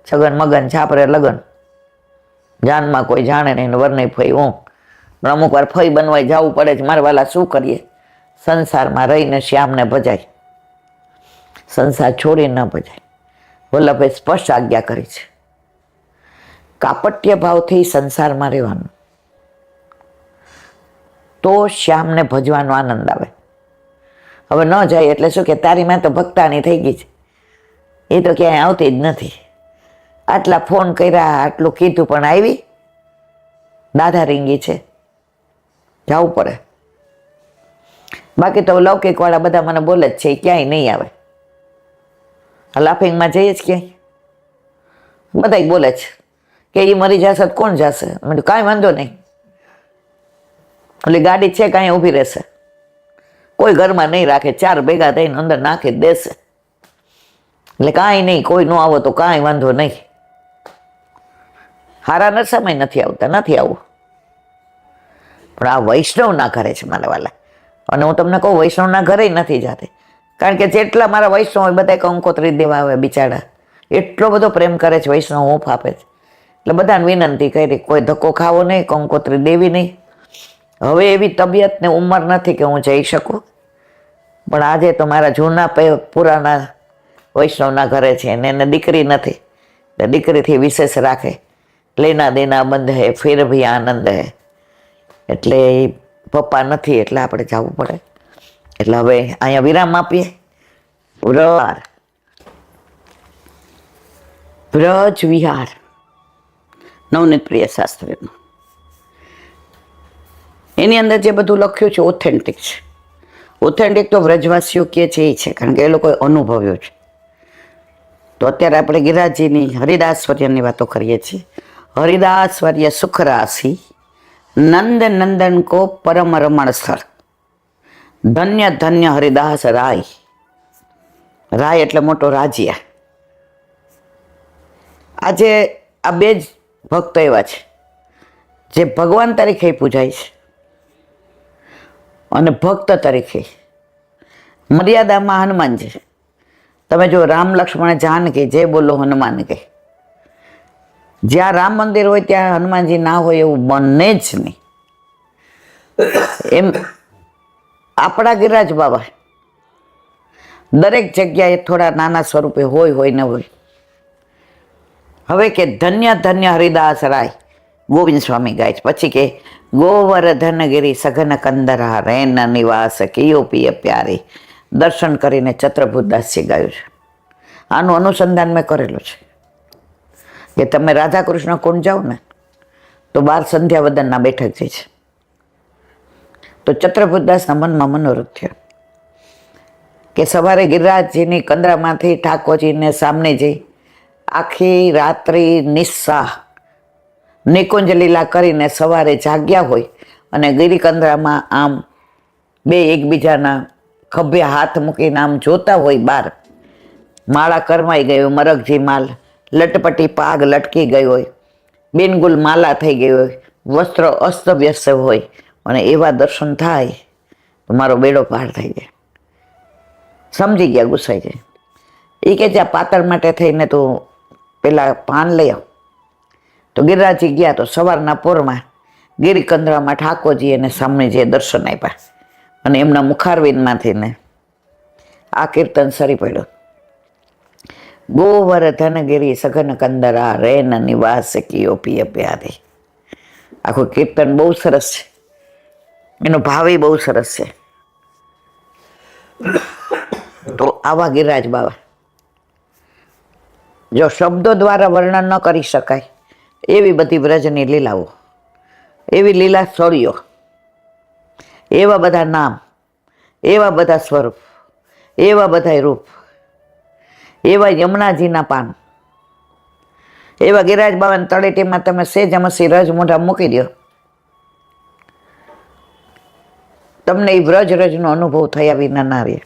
છગન મગન છાપરે લગ્ન, જાનમાં કોઈ જાણે નહીં, વરની ફઈ હું. પણ અમુક વાર ફઈ બનવાય જવું પડે છે. મારે વાલા શું કરીએ? સંસારમાં રહીને શ્યામને ભજાય, સંસાર છોડી ન ભજાય. વલ્લભે સ્પષ્ટ આજ્ઞા કરી છે, કાપટ્ય ભાવથી સંસારમાં રહેવાનું, તો શ્યામને ભજવાનો આનંદ આવે. હવે ન જાય એટલે શું કે તારી માં તો ભક્તાની થઈ ગઈ છે, એ તો ક્યાંય આવતી જ નથી. આટલા ફોન કર્યા, આટલું કીધું, પણ આવી દાદા રીંગી છે, જવું પડે. બાકી તો લૌકિક વાળા બધા મને બોલે જ છે, ક્યાંય નહીં આવે. લાફિંગમાં જઈએ જ ક્યાંય બધા બોલે છે કે એ મરી જશે તો કોણ જશે? મેં કાંઈ વાંધો નહીં, એટલે ગાડી છે કાંઈ ઊભી રહેશે, કોઈ ઘરમાં નહીં રાખે, 4 ભેગા થઈને અંદર નાખી દેશે. એટલે કાંઈ નહીં, કોઈ ન આવો તો કાંઈ વાંધો નહીં. હારા નરસામાં નથી આવતા, નથી આવું. પણ આ વૈષ્ણવના ઘરે છે મારા વાલા. અને હું તમને કહું, વૈષ્ણવના ઘરે નથી જાતી, કારણ કે જેટલા મારા વૈષ્ણવ હોય બધા કંકોત્રી દેવા આવે બિચારા. એટલો બધો પ્રેમ કરે છે વૈષ્ણવ, હૂંફ આપે છે. એટલે બધાને વિનંતી કરી, કોઈ ધક્કો ખાવો નહીં, કંકોત્રી દેવી નહીં. હવે એવી તબિયત ને ઉંમર નથી કે હું જઈ શકું, પણ આજે તો મારા જૂના પુરાના વૈષ્ણવના ઘરે છે ને એને દીકરી નથી, એટલે દીકરીથી વિશેષ રાખે. લેના દેના બંધ હે ફિર ભી આનંદ હે. એટલે પપ્પા નથી એટલે આપણે જવું પડે. એટલે હવે અહીંયા વિરામ આપીએ. વ્રજ વિહાર નવનીત પ્રિય શાસ્ત્રીનું, એની અંદર જે બધું લખ્યું છે ઓથેન્ટિક છે. ઓથેન્ટિક તો વ્રજવાસીઓ કહે છે એ છે, કારણ કે એ લોકોએ અનુભવ્યો છે. તો અત્યારે આપણે ગિરિરાજજીની હરિદાસવર્યની વાતો કરીએ છીએ. હરિદાસવર્ય સુખ રાશિ, નંદ નંદન કો પરમ રમણ સ્થળ, ધન્ય ધન્ય હરિદાસ રાય. રાય એટલે મોટો રાજ્ય. આજે આ બે જ ભક્તો એવા છે જે ભગવાન તરીકે પૂજાય છે અને ભક્ત તરીકે. મર્યાદામાં હનુમાનજી, તમે જો રામ લક્ષ્મણ જાનકી, જે બોલો હનુમાન કે. જ્યાં રામ મંદિર હોય ત્યાં હનુમાનજી ના હોય એવું બને જ નહીં. એમ આપણા ગિરિરાજ બાબા દરેક જગ્યાએ થોડા નાના સ્વરૂપે હોય ને હોય. હવે કે ધન્ય ધન્ય હરિદાસ રાય, ગોવિંદ સ્વામી ગાય છે. પછી કે ગોવર્ધનગીરી સઘન કંદરા રેન નિવાસ કિયો પિય પ્યારી. દર્શન કરીને ચત્રભુતદાસજી ગાયું છે. આનું અનુસંધાન મેં કરેલું છે કે તમે રાધા કૃષ્ણ કુંડ જાઓ ને તો 12 સંધ્યાવદનના બેઠક જે છે, તો ચત્રભુતદાસના મનમાં મનોરથ થયો કે સવારે ગિરિરાજજીની કંદરામાંથી ઠાકોરજીને સામને જઈ આખી રાત્રિ નિસ્સાહ નિકુંજ લીલા કરીને સવારે જાગ્યા હોય, અને ગિરિકંદરામાં આમ બે એકબીજાના ખભે હાથ મૂકીને આમ જોતા હોય બહાર. માળા કરમાઈ ગઈ હોય, મરગજી માલ, લટપટી પાગ લટકી ગઈ હોય, બિનગુલ માલા થઈ ગઈ હોય, વસ્ત્ર અસ્તવ્યસ્ત હોય, અને એવા દર્શન થાય તો મારો બેડો પાર થઈ જાય. સમજી ગયા, ગુસાઈ જાય. એ કે જ્યાં પાતળ માટે થઈને તું પેલા પાન લઈ આવ. તો ગિરિરાજજી ગયા તો સવારના પોરમાં ગિરિકંદરામાં ઠાકોરજી અને સ્વામીજીએ દર્શન આપ્યા, અને એમના મુખારવિંદમાંથી ને આ કીર્તન સરી પડ્યું. ગોવર્ધનગિરી સઘન કંદરા રેન નિવાસ કિયો પિય પ્યારી. આખું કીર્તન બહુ સરસ છે, એનો ભાવ બહુ સરસ છે. તો આવા ગિરિરાજ બાબા જો શબ્દો દ્વારા વર્ણન ન કરી શકાય એવી બધી વ્રજની લીલાઓ, એવી લીલા સ્થળીઓ, એવા બધા નામ, એવા બધા સ્વરૂપ, એવા બધા રૂપ, એવા યમુનાજીના પાન, એવા ગિરિરાજ બાબાની તળેટીમાં તમે સેજ મસી રજ મોઢા મૂકી દો, તમને એ વ્રજ રજનો અનુભવ થયા વિના ના રહે.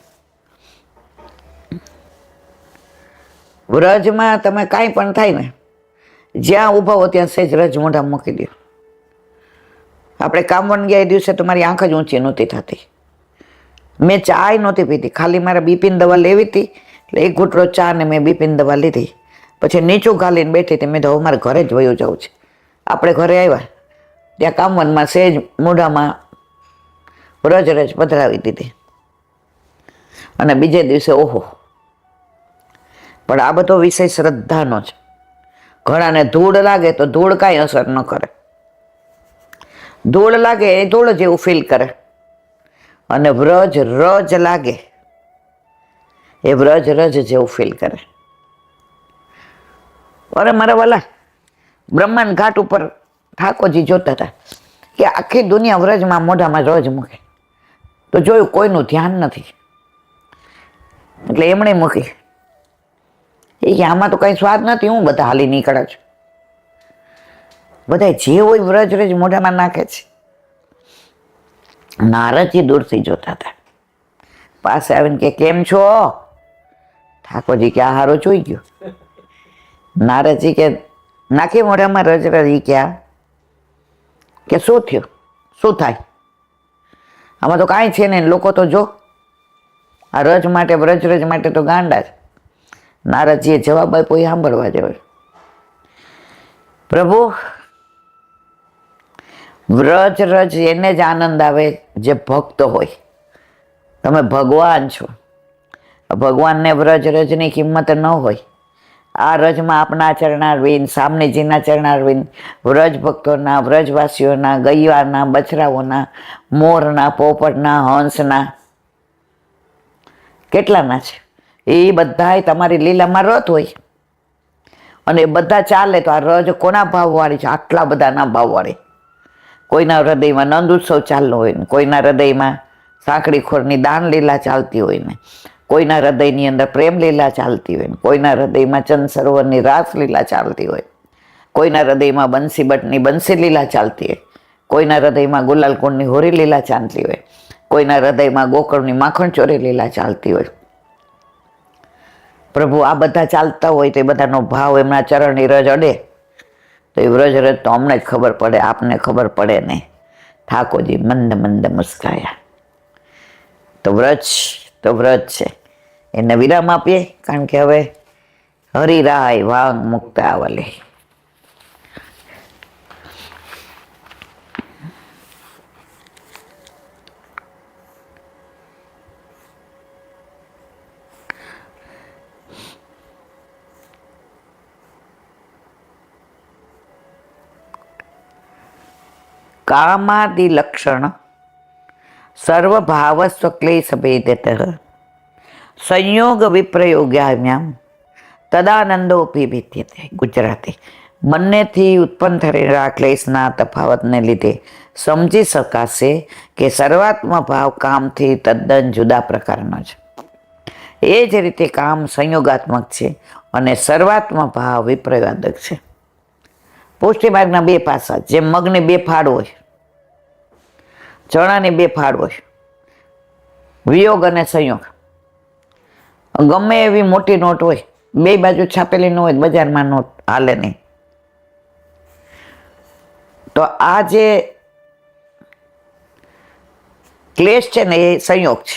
વ્રજમાં તમે કાંઈ પણ થાય ને, જ્યાં ઊભા હો ત્યાં સેજ રજ મોઢા મૂકી દો. આપણે કામવન ગયા એ દિવસે તો મારી આંખ જ ઊંચી નહોતી થતી. મેં ચાય નહોતી પીતી, ખાલી મારે બીપીની દવા લેવી હતી એટલે એક ઘૂંટડો ચા ને મેં બીપીની દવા લીધી. પછી નીચું ઘાલીને બેઠી હતી. મેં તો મારે ઘરે જ વયું જવું છે. આપણે ઘરે આવ્યા ત્યાં કામવનમાં સેજ મોઢામાં રજ રજ પધરાવી દીધી, અને બીજે દિવસે ઓહો. પણ આ બધો વિષય શ્રદ્ધાનો છે. ઘણાને ધૂળ લાગે તો ધૂળ કાંઈ અસર ન કરે. ધૂળ લાગે એ ધૂળ જેવું ફીલ કરે, અને વ્રજ રજ લાગે એ વ્રજ રજ જેવું ફીલ કરે. અરે મારા વાલા, બ્રહ્માંડ ઘાટ ઉપર ઠાકોરજી જોતા હતા કે આખી દુનિયા વ્રજમાં મોઢામાં રજ મૂકે, તો જોયું કોઈનું ધ્યાન નથી, એટલે એમણે મૂકી. એ કે આમાં તો કઈ સ્વાદ નથી, હું બધા હાલી નીકળે છે. બધા જે હોય વ્રજ રજ મોઢામાં નાખે છે. નારદજી દૂરથી જોતા હતા, પાસે આવીને કે કેમ છો? ઠાકોરજી કે આ હારો જોઈ ગયો. નારદજી કે નાખી મોઢામાં રજ રજ. ક્યાં કે શું થયું, શું થાય? આમાં તો કાંઈ છે ને, લોકો તો જો આ રજ માટે વ્રજ રજ માટે તો ગાંડા છે. નારદજીએ જવાબ આપ્યો એ સાંભળવા જેવો. પ્રભુ, વ્રજ રજ એને જ આનંદ આવે જે ભક્ત હોય. તમે ભગવાન છો, ભગવાનને વ્રજ રજની કિંમત ન હોય. આ રજમાં આપના ચરણારવિંદ, સામનેજીના ચરણારવિંદ, વ્રજ ભક્તોના, વ્રજવાસીઓના, ગૈયાના, બછરાઓના, મોરના, પોપટના, હંસના, કેટલાના છે એ બધાય તમારી લીલામાં રત હોય. અને એ બધા ચાલે તો આ રજ કોના ભાવવાળી છે? આટલા બધાના ભાવવાળી. કોઈના હૃદયમાં નંદ ઉત્સવ ચાલતો હોય ને, કોઈના હૃદયમાં સાંકડી ખોરની દાન લીલા ચાલતી હોય ને, કોઈના હૃદયની અંદર પ્રેમ લીલા ચાલતી હોય ને, કોઈના હૃદયમાં ચંદ સરોવરની રાસ લીલા ચાલતી હોય, કોઈના હૃદયમાં બંસી બટની બંસી લીલા ચાલતી હોય, કોઈના હૃદયમાં ગુલાલ કુંડની હોરી લીલા ચાલતી હોય, કોઈના હૃદયમાં ગોકળની માખણ ચોરી લીલા ચાલતી હોય. પ્રભુ, આ બધા ચાલતા હોય તો એ બધાનો ભાવ એમના ચરણની રજ અડે તો એ વ્રજ રજ તો અમને જ ખબર પડે, આપને ખબર પડે નહીં. ઠાકોરજી મંદ મંદ મુસ્કાયા. તો વ્રજ છે, એને વિરામ આપીએ, કારણ કે હવે હરિરાય વાંગ મુક્તા આવલે. કામાદિ લક્ષણ સર્વભાવ સ્વક્લેશ ભેદત સંયોગ વિપ્રયોગ્યામ્યામ તદાનંદોપી ભીત્યતે. ગુજરાતી. બંનેથી ઉત્પન્ન થયેલા ક્લેશના તફાવતને લીધે સમજી શકાશે કે સર્વાત્મ ભાવ કામથી તદ્દન જુદા પ્રકારનો છે. એ જ રીતે કામ સંયોગાત્મક છે અને સર્વાત્મ ભાવ વિપ્રયોગાત્મક છે. પુષ્ટિ માર્ગના બે પાસા, જેમ મગને બે ફાડ હોય, ચણાની બે ફાળ હોય, વિયોગ અને સંયોગ. ગમે એવી મોટી નોટ હોય, બે બાજુ છાપેલી ન હોય, બજારમાં નોટ હાલે નહીં. તો આ જે ક્લેશ છે ને એ સંયોગ છે,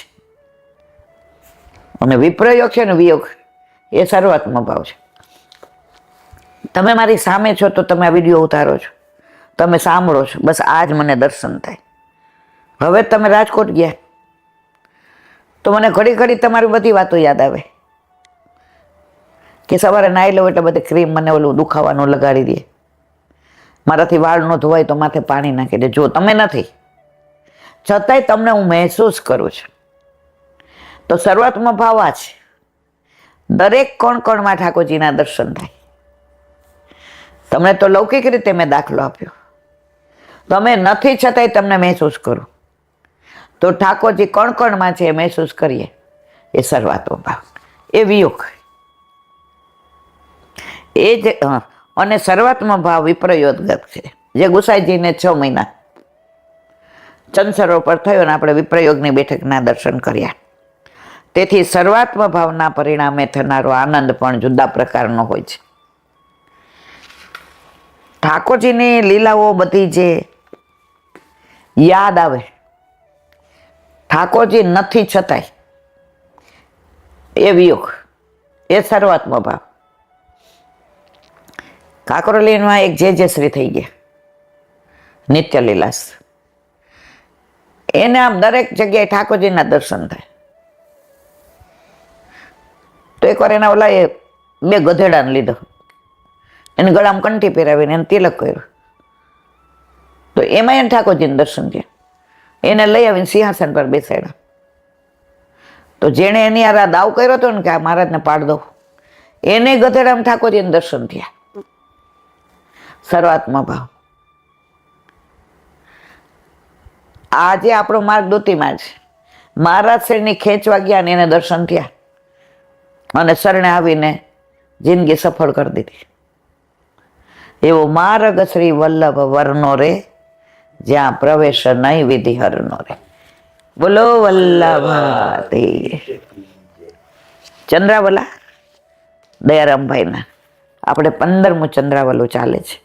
અને વિપ્રયોગ છે ને વિયોગ એ સર્વાત્મ ભાવ છે. તમે મારી સામે છો તો તમે આ વિડીયો ઉતારો છો, તમે સાંભળો છો, બસ આ જ મને દર્શન થાય. હવે તમે રાજકોટ ગયા તો મને ઘડી ઘડી તમારી બધી વાતો યાદ આવે કે સવારે નાહી લઉં એટલે બધી ક્રીમ મને ઓલું દુખાવાનું લગાડી દે, મારાથી વાળ ન ધોવાય તો માથે પાણી નાખી દે. જો તમે નથી, છતાંય તમને હું મહેસૂસ કરું છું. તો શરૂઆતમાં ભાવ આ છે, દરેક કણ કણમાં ઠાકોરજીના દર્શન થાય. તમને તો લૌકિક રીતે મેં દાખલો આપ્યો, તમે નથી છતાંય તમને મહેસૂસ કરો. તો ઠાકોરજી કણ કણમાં છે એ મહેસૂસ કરીએ, એ શરૂઆતમાં ભાવ, એ વિયોગ. એ જ અને શરૂઆતમાં ભાવ વિપ્રયોગત છે, જે ગુસાઈજીને 6 મહિના ચંદ પર થયો ને આપણે વિપ્રયોગની બેઠકના દર્શન કર્યા. તેથી શરૂઆતમાં ભાવના પરિણામે થનારો આનંદ પણ જુદા પ્રકારનો હોય છે. ઠાકોરજીની લીલાઓ બધી જે યાદ આવે, ઠાકોરજી નથી છતાંય, એ વિયોગ, એ શરૂઆતમાં ભાવ. કાકોરલીમાં એક જે શ્રી થઈ ગયા, નિત્ય લીલાસ, એને આમ દરેક જગ્યાએ ઠાકોરજીના દર્શન થાય. તો એકવાર એના ઓલા એ 2 ગધેડાને લીધો, એને ગળામાં કંઠી પહેરાવીને એને તિલક કર્યું, તો એમાં એને ઠાકોરજીને દર્શન થયા. એને લઈ આવીને સિંહાસન પર બેસાડ્યા. તો જેણે એની આ દાવ કર્યો હતો ને કે આ મહારાજને પાડ દો, એને ગધેડામાં ઠાકોરજીને દર્શન થયા. શરૂઆતમાં ભાવ. આજે આપણો માર્ગ દુતીમાં છે. મહારાજ શ્રીની ખેંચવા ગયા ને એને દર્શન થયા, અને શરણે આવીને જિંદગી સફળ કરી દીધી. એવો માર્ગ શ્રી વલ્લભ વરનો રે, જ્યાં પ્રવેશ નહીં વિધિ હરનો રે. બોલો વલ્લભાતી. ચંદ્રાવલા દયારામભાઈના આપણે 15મું ચંદ્રાવલું ચાલે છે.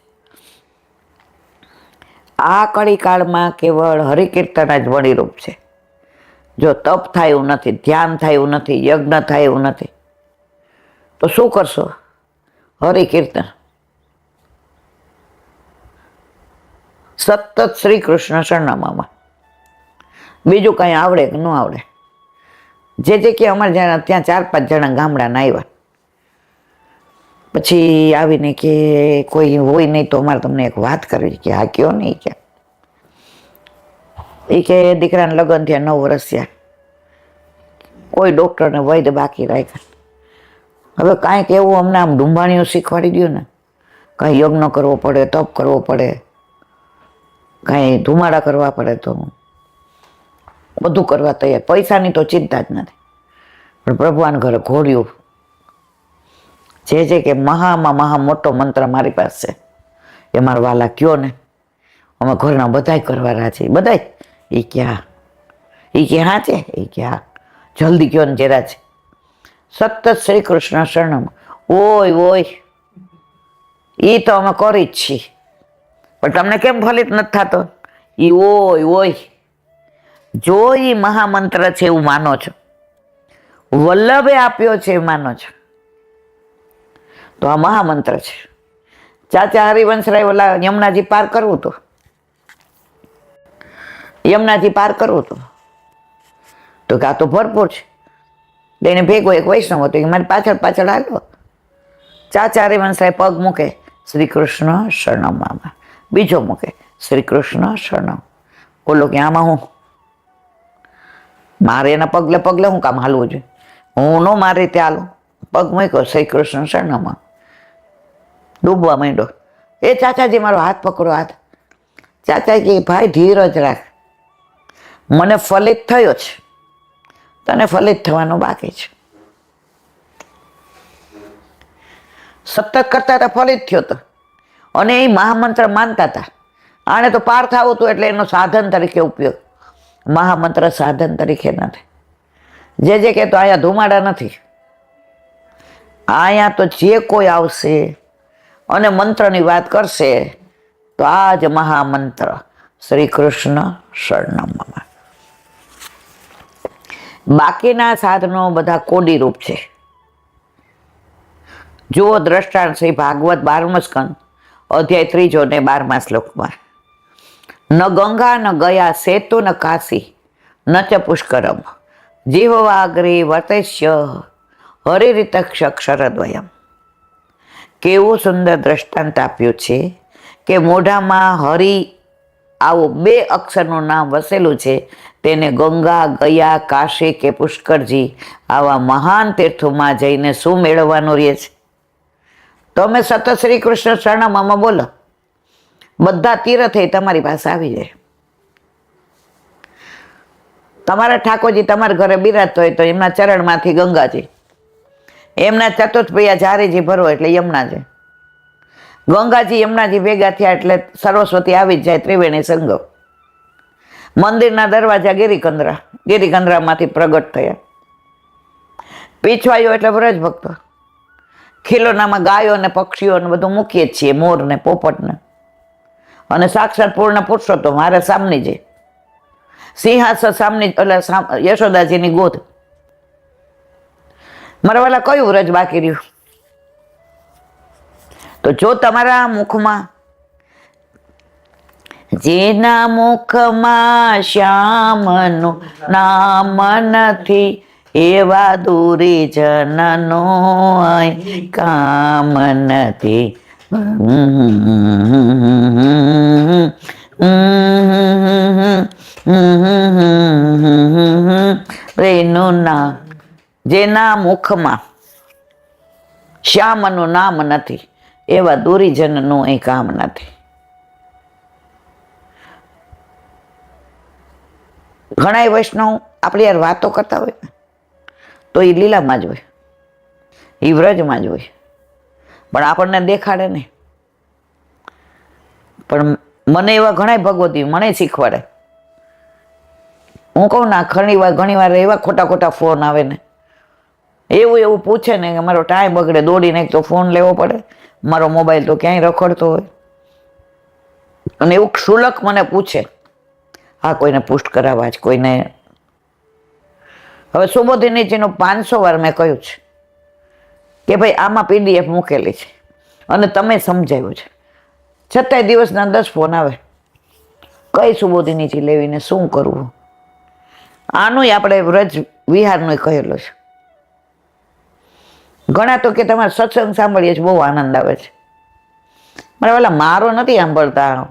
આ કળી કાળમાં કેવળ હરિકીર્તન જ વડીરૂપ છે. જો તપ થાય એવું નથી, ધ્યાન થાય એવું નથી, યજ્ઞ થાય એવું નથી, તો શું કરશો? હરિકીર્તન. સતત શ્રી કૃષ્ણ શરણામાં. બીજું કઈ આવડે કે ન આવડે? જે કે અમારે ત્યાં 4-5 જણા ગામડાના આવ્યા, પછી આવીને કે કોઈ હોય નહીં તો અમારે તમને એક વાત કરવી. કે હા કયો નહીં. કે એ કે દીકરાને લગ્ન થયા 9 વર્ષ થયા, કોઈ ડૉક્ટરને વૈદ્ય બાકી રાખ્યા. હવે કાંઈક એવું અમને આમ ડુંબાણીઓ શીખવાડી દો ને, કાંઈ યજ્ઞ કરવો પડે, તપ કરવો પડે, કાંઈ ધુમાડા કરવા પડે, તો બધું કરવા તૈયાર. પૈસાની તો ચિંતા જ નથી, પણ પ્રભુઆના ઘરે ઘોડ્યું. જે કે મહામાં મહા મોટો મંત્ર મારી પાસે છે, એ મારા વાલા કયો ને, અમે ઘરના બધાય કરવા રાજી. બધાય? એ ક્યાં? એ કે હા છે. એ ક્યાં? જલ્દી કયો ને જરા છે. સતત શ્રી કૃષ્ણ શરણમ. ઓય ઓય, એ તો અમે કરી જ છીએ, પણ તમને કેમ ફલિત નથી થતો? એ ઓય ઓય, જો એ મહામંત્ર છે એવું માનો છો, વલ્લભે આપ્યો છે એવું માનો છો, તો આ મહામંત્ર છે. ચાચા હરિવંશરાય ઓલા યમુનાજી પાર કરવું હતું, યમુનાજી પાર કરવું હતું, તો કે આ તો ભરપૂર છે. એને ભેગો એક વૈષ્ણવ હતો, મારી પાછળ પાછળ હાલો. ચાચા હરિવંશરાય પગ મૂકે, શ્રી કૃષ્ણ શરણમ. બીજો મૂકે, શ્રી કૃષ્ણ શરણમ. બોલો કે આમાં હું મારે એના પગલે હું કામ હાલવું જોઈએ? હું નો મારી રીતે હાલું. પગ મૂક્યો, શ્રી કૃષ્ણ શરણમ. ડૂબવા માંડ્યો. એ ચાચાજી મારો હાથ પકડો, હાથ. ચાચા કે ભાઈ ધીરજ રાખ, મને ફલિત થયો છે, તને ફલિત થવાનું બાકી છે. સતત કરતા હતા, ફલિત થયો હતો, અને એ મહામંત્ર માનતા હતા. આને તો પાર થવું હતું, એટલે એનો સાધન તરીકે ઉપયોગ. મહામંત્ર સાધન તરીકે નથી. જે કહેતો અહીંયા ધુમાડા નથી, અહીંયા તો જે કોઈ આવશે અને મંત્રની વાત કરશે તો આ જ મહામંત્ર શ્રી કૃષ્ણ શરણમ મમ. બાકીના સાધનો બધા કોડી રૂપ છે. જુઓ દ્રષ્ટાંત શ્રી ભાગવત 12મો સ્કંદ અધ્યાય 3 ને 12મા શ્લોકમાં, ન ગંગા ન ગયા સેતુ ન કાશી ન ચ પુષ્કરમ જીહવાગ્રે વર્તસ્ય હરિરિતક્ષરદ્વયમ. કેવું સુંદર દ્રષ્ટાંત આપ્યું છે કે મોઢામાં હરિ આવું 2 અક્ષરનું નામ વસેલું છે, તેને ગંગા ગયા કાશી કે પુષ્કરજી આવા મહાન તીર્થોમાં જઈને શું મેળવવાનું રહે છે? તમે સતત શ્રી કૃષ્ણ શરણમમાં બોલો, બધા તીર્થ એ તમારી પાસે આવી જાય. તમારા ઠાકોરજી તમારા ઘરે બિરાજતો હોય તો એમના ચરણમાંથી ગંગાજી, એમના ચતુર્થપ્રિયા ઝારીજી ભરો એટલે યમુનાજી, ગંગાજી યમુનાજી ભેગા થયા એટલે સરસ્વતી આવી જ જાય, ત્રિવેણી સંગમ. મંદિરના દરવાજા ગિરિકંદરામાંથી પ્રગટ થયા. પીછવાયો એટલે વ્રજ ભક્તો, ખીલોનામાં ગાયો ને પક્ષીઓ ને બધું મૂકીએ જ છીએ, મોર ને પોપટ ને, અને સાક્ષાત પૂર્ણ પુરુષોત્તમ મારે સામનીજી, સિંહાસન સામની એટલે યશોદાજીની ગોદ. મારા વાલા કયું વ્રજ બાકી રહ્યું? તો જો તમારા મુખમાં, જેના મુખમાં શ્યામનું નામ નથી એવા દૂરી જનનો કામ નથી. એનું નામ, જેના મુખમાં શ્યામનું નામ નથી એવા દુરીજનનું એ કામ નથી. ઘણા વૈષ્ણવ આપણી યાર વાતો કરતા હોય તો એ લીલામાં જ હોય, એ વ્રજમાં જ હોય, પણ આપણને દેખાડે નહીં. પણ મને એવા ઘણા ભગવતી મને શીખવાડે. હું કહું ના, ઘણી વાર એવા ખોટા ફોન આવે ને, એવું પૂછે ને કે મારો ટાઈમ બગડે, દોડીને તો ફોન લેવો પડે, મારો મોબાઈલ તો ક્યાંય રખડતો હોય, અને એવું ક્ષુલક મને પૂછે. હા, કોઈને પુષ્ટ કરાવવા જ, કોઈને. હવે સુબોધિનીજીનો 500 વાર મેં કહ્યું છે કે ભાઈ આમાં PDF મૂકેલી છે અને તમે સમજાવ્યું છે, છતાંય દિવસના 10 ફોન આવે. કઈ સુબોધિનીજી લેવીને શું કરવું? આનું આપણે વ્રજ વિહારનું કહેલું છે. ઘણા તો કે તમારે સત્સંગ સાંભળીએ છીએ, બહુ આનંદ આવે છે. મારા વાલા, મારો નથી સાંભળતા,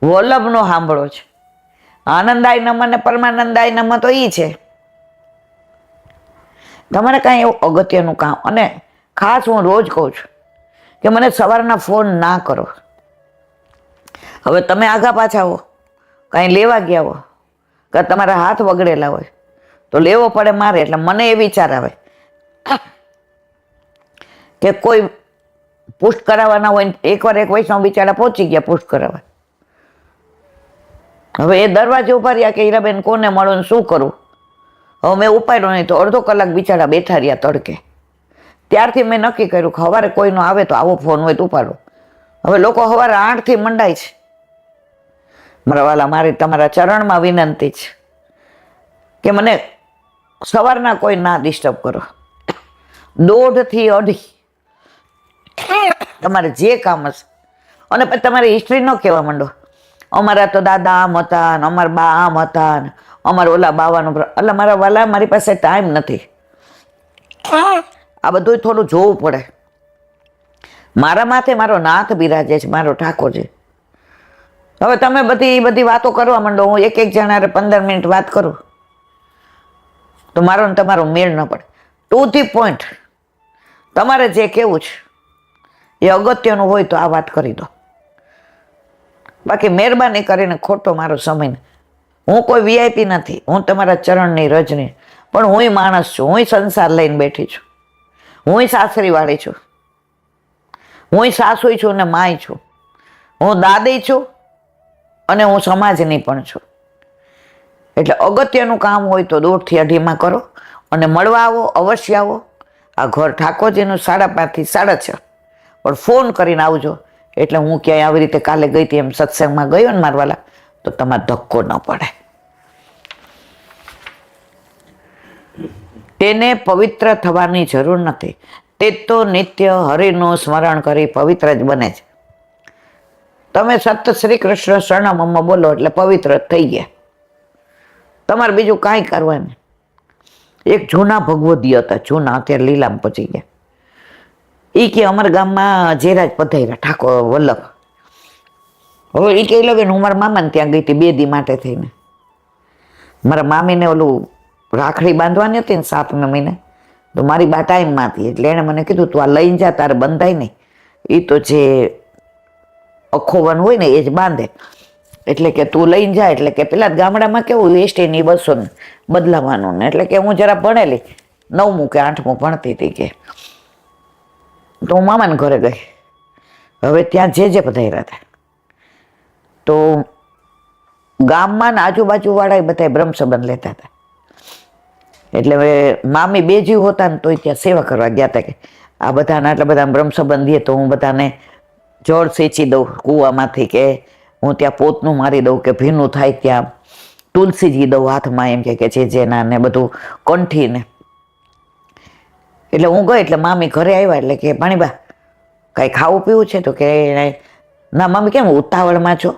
વલ્લભનો સાંભળો છે. આનંદાય નમ ને પરમાનંદાય નમ તો ઈ છે. તમારે કાંઈ એવું અગત્યનું કામ, અને ખાસ હું રોજ કહું છું કે મને સવારના ફોન ના કરો. હવે તમે આગા પાછા હો, કાંઈ લેવા ગયા હો, કે તમારા હાથ બગડેલા હોય તો લેવો પડે મારે, એટલે મને એ વિચાર આવે કે કોઈ પુષ્ટ કરાવવાના હોય. એકવાર એક વૈષ્ણવ બિચારા પહોંચી ગયા પુષ્ટ કરાવવા, હવે એ દરવાજે ઉભા રહ્યા કે હીરાબેન કોને મળું, શું કરું? હવે મેં ઉપાડ્યો નહીં તો અડધો કલાક બિચારા બેઠા રહ્યા તડકે. ત્યારથી મેં નક્કી કર્યું કે સવારે કોઈનો આવે તો આવો ફોન હોય તો ઉપાડો. હવે લોકો સવારે 8થી મંડાય છે. મારા વાલા, મારી તમારા ચરણમાં વિનંતી છે કે મને સવારના કોઈ ના ડિસ્ટર્બ કરો. 1:30 થી 2:30 તમારે જે કામ હશે, અને પછી તમારી હિસ્ટ્રી ન કહેવા માંડો, અમારા તો દાદા આમ હતા, અમારા બા આમ હતા, અમારે ઓલા બાવાનું. એટલે મારા વાલા, મારી પાસે ટાઈમ નથી. આ બધું થોડું જોવું પડે. મારા માથે મારો નાથ બિરાજે છે, મારો ઠાકોરજી. હવે તમે બધી વાતો કરવા માંડો, હું એક જણાને 15 મિનિટ વાત કરું તો મારો ને તમારો મેળ ન પડે. ટુ ધી પોઈન્ટ, તમારે જે કહેવું છે એ અગત્યનું હોય તો આ વાત કરી દો. બાકી મહેરબાની કરીને ખોટો મારો સમય. હું કોઈ VIP નથી, હું તમારા ચરણની રજની, પણ હુંય માણસ છું, હુંય સંસાર લઈને બેઠી છું, હુંય સાસરીવાળી છું, હુંય સાસુય છું ને માય છું, હું દાદી છું અને હું સમાજની પણ છું. એટલે અગત્યનું કામ હોય તો 2:30 કરો અને મળવા આવો, અવશ્ય આવો. આ ઘર ઠાકોરજીનું 5:30 થી 6:30, પણ ફોન કરીને આવજો. એટલે હું ક્યાંય આવી રીતે કાલે ગઈ હતી એમ સત્સંગમાં ગયો ને મારવાલા, તો તમારે ધક્કો ન પડે. તેને પવિત્ર થવાની જરૂર નથી. તે તો નિત્ય હરિનું સ્મરણ કરી પવિત્ર જ બને છે. તમે સત શ્રી કૃષ્ણ શરણમ બોલો એટલે પવિત્ર થઈ ગયા. તમારે બીજું કાંઈ કરવાનું. એક જૂના ભગવદીય હતા, જૂના, અત્યારે લીલામાં પચી ગયા. એ કે અમારા ગામમાં જેરાજ પધાર્યા ઠાકોર વલ્લભ. હવે એ કહી લો, હું મારા મામાને ત્યાં ગઈ હતી 2 દી માટે થઈને. મારા મામીને ઓલું રાખડી બાંધવાની હતી ને 7મા મહિને, તો મારી બા ટાઈમમાં હતી. એટલે એણે મને કીધું તું આ લઈને જા, તારે બંધાય નહીં. એ તો જે અખોવન હોય ને એ જ બાંધે. એટલે કે તું લઈને જા. એટલે કે પેલા ગામડામાં કેવું એસટીની બસો ને બદલાવાનું ને. એટલે કે હું જરા ભણેલી, 9મું કે 8મું ભણતી હતી કે, તો હું મામાને ઘરે ગઈ. હવે ત્યાં જે પધાર્યા હતા, તો ગામમાં ને આજુબાજુવાળા બધા બ્રહ્મ સંબંધ લેતા હતા. એટલે હવે મામી 2 જીવ હોતા ને તોય ત્યાં સેવા કરવા ગયા હતા કે આ બધાના આટલા બધા બ્રહ્મ સંબંધ દે તો હું બધાને જળ સેચી દઉં કૂવામાંથી, કે હું ત્યાં પોતનું મારી દઉં, કે ભીનું થાય ત્યાં તુલસીજી દઉં હાથમાં, એમ કે જેના ને બધું કંઠીને. એટલે હું ગઈ. એટલે મામી ઘરે આવ્યા એટલે કે પાણીબા કાંઈ ખાવું પીવું છે? તો કે ના મમ્મી કેમ ઉતાવળમાં છો?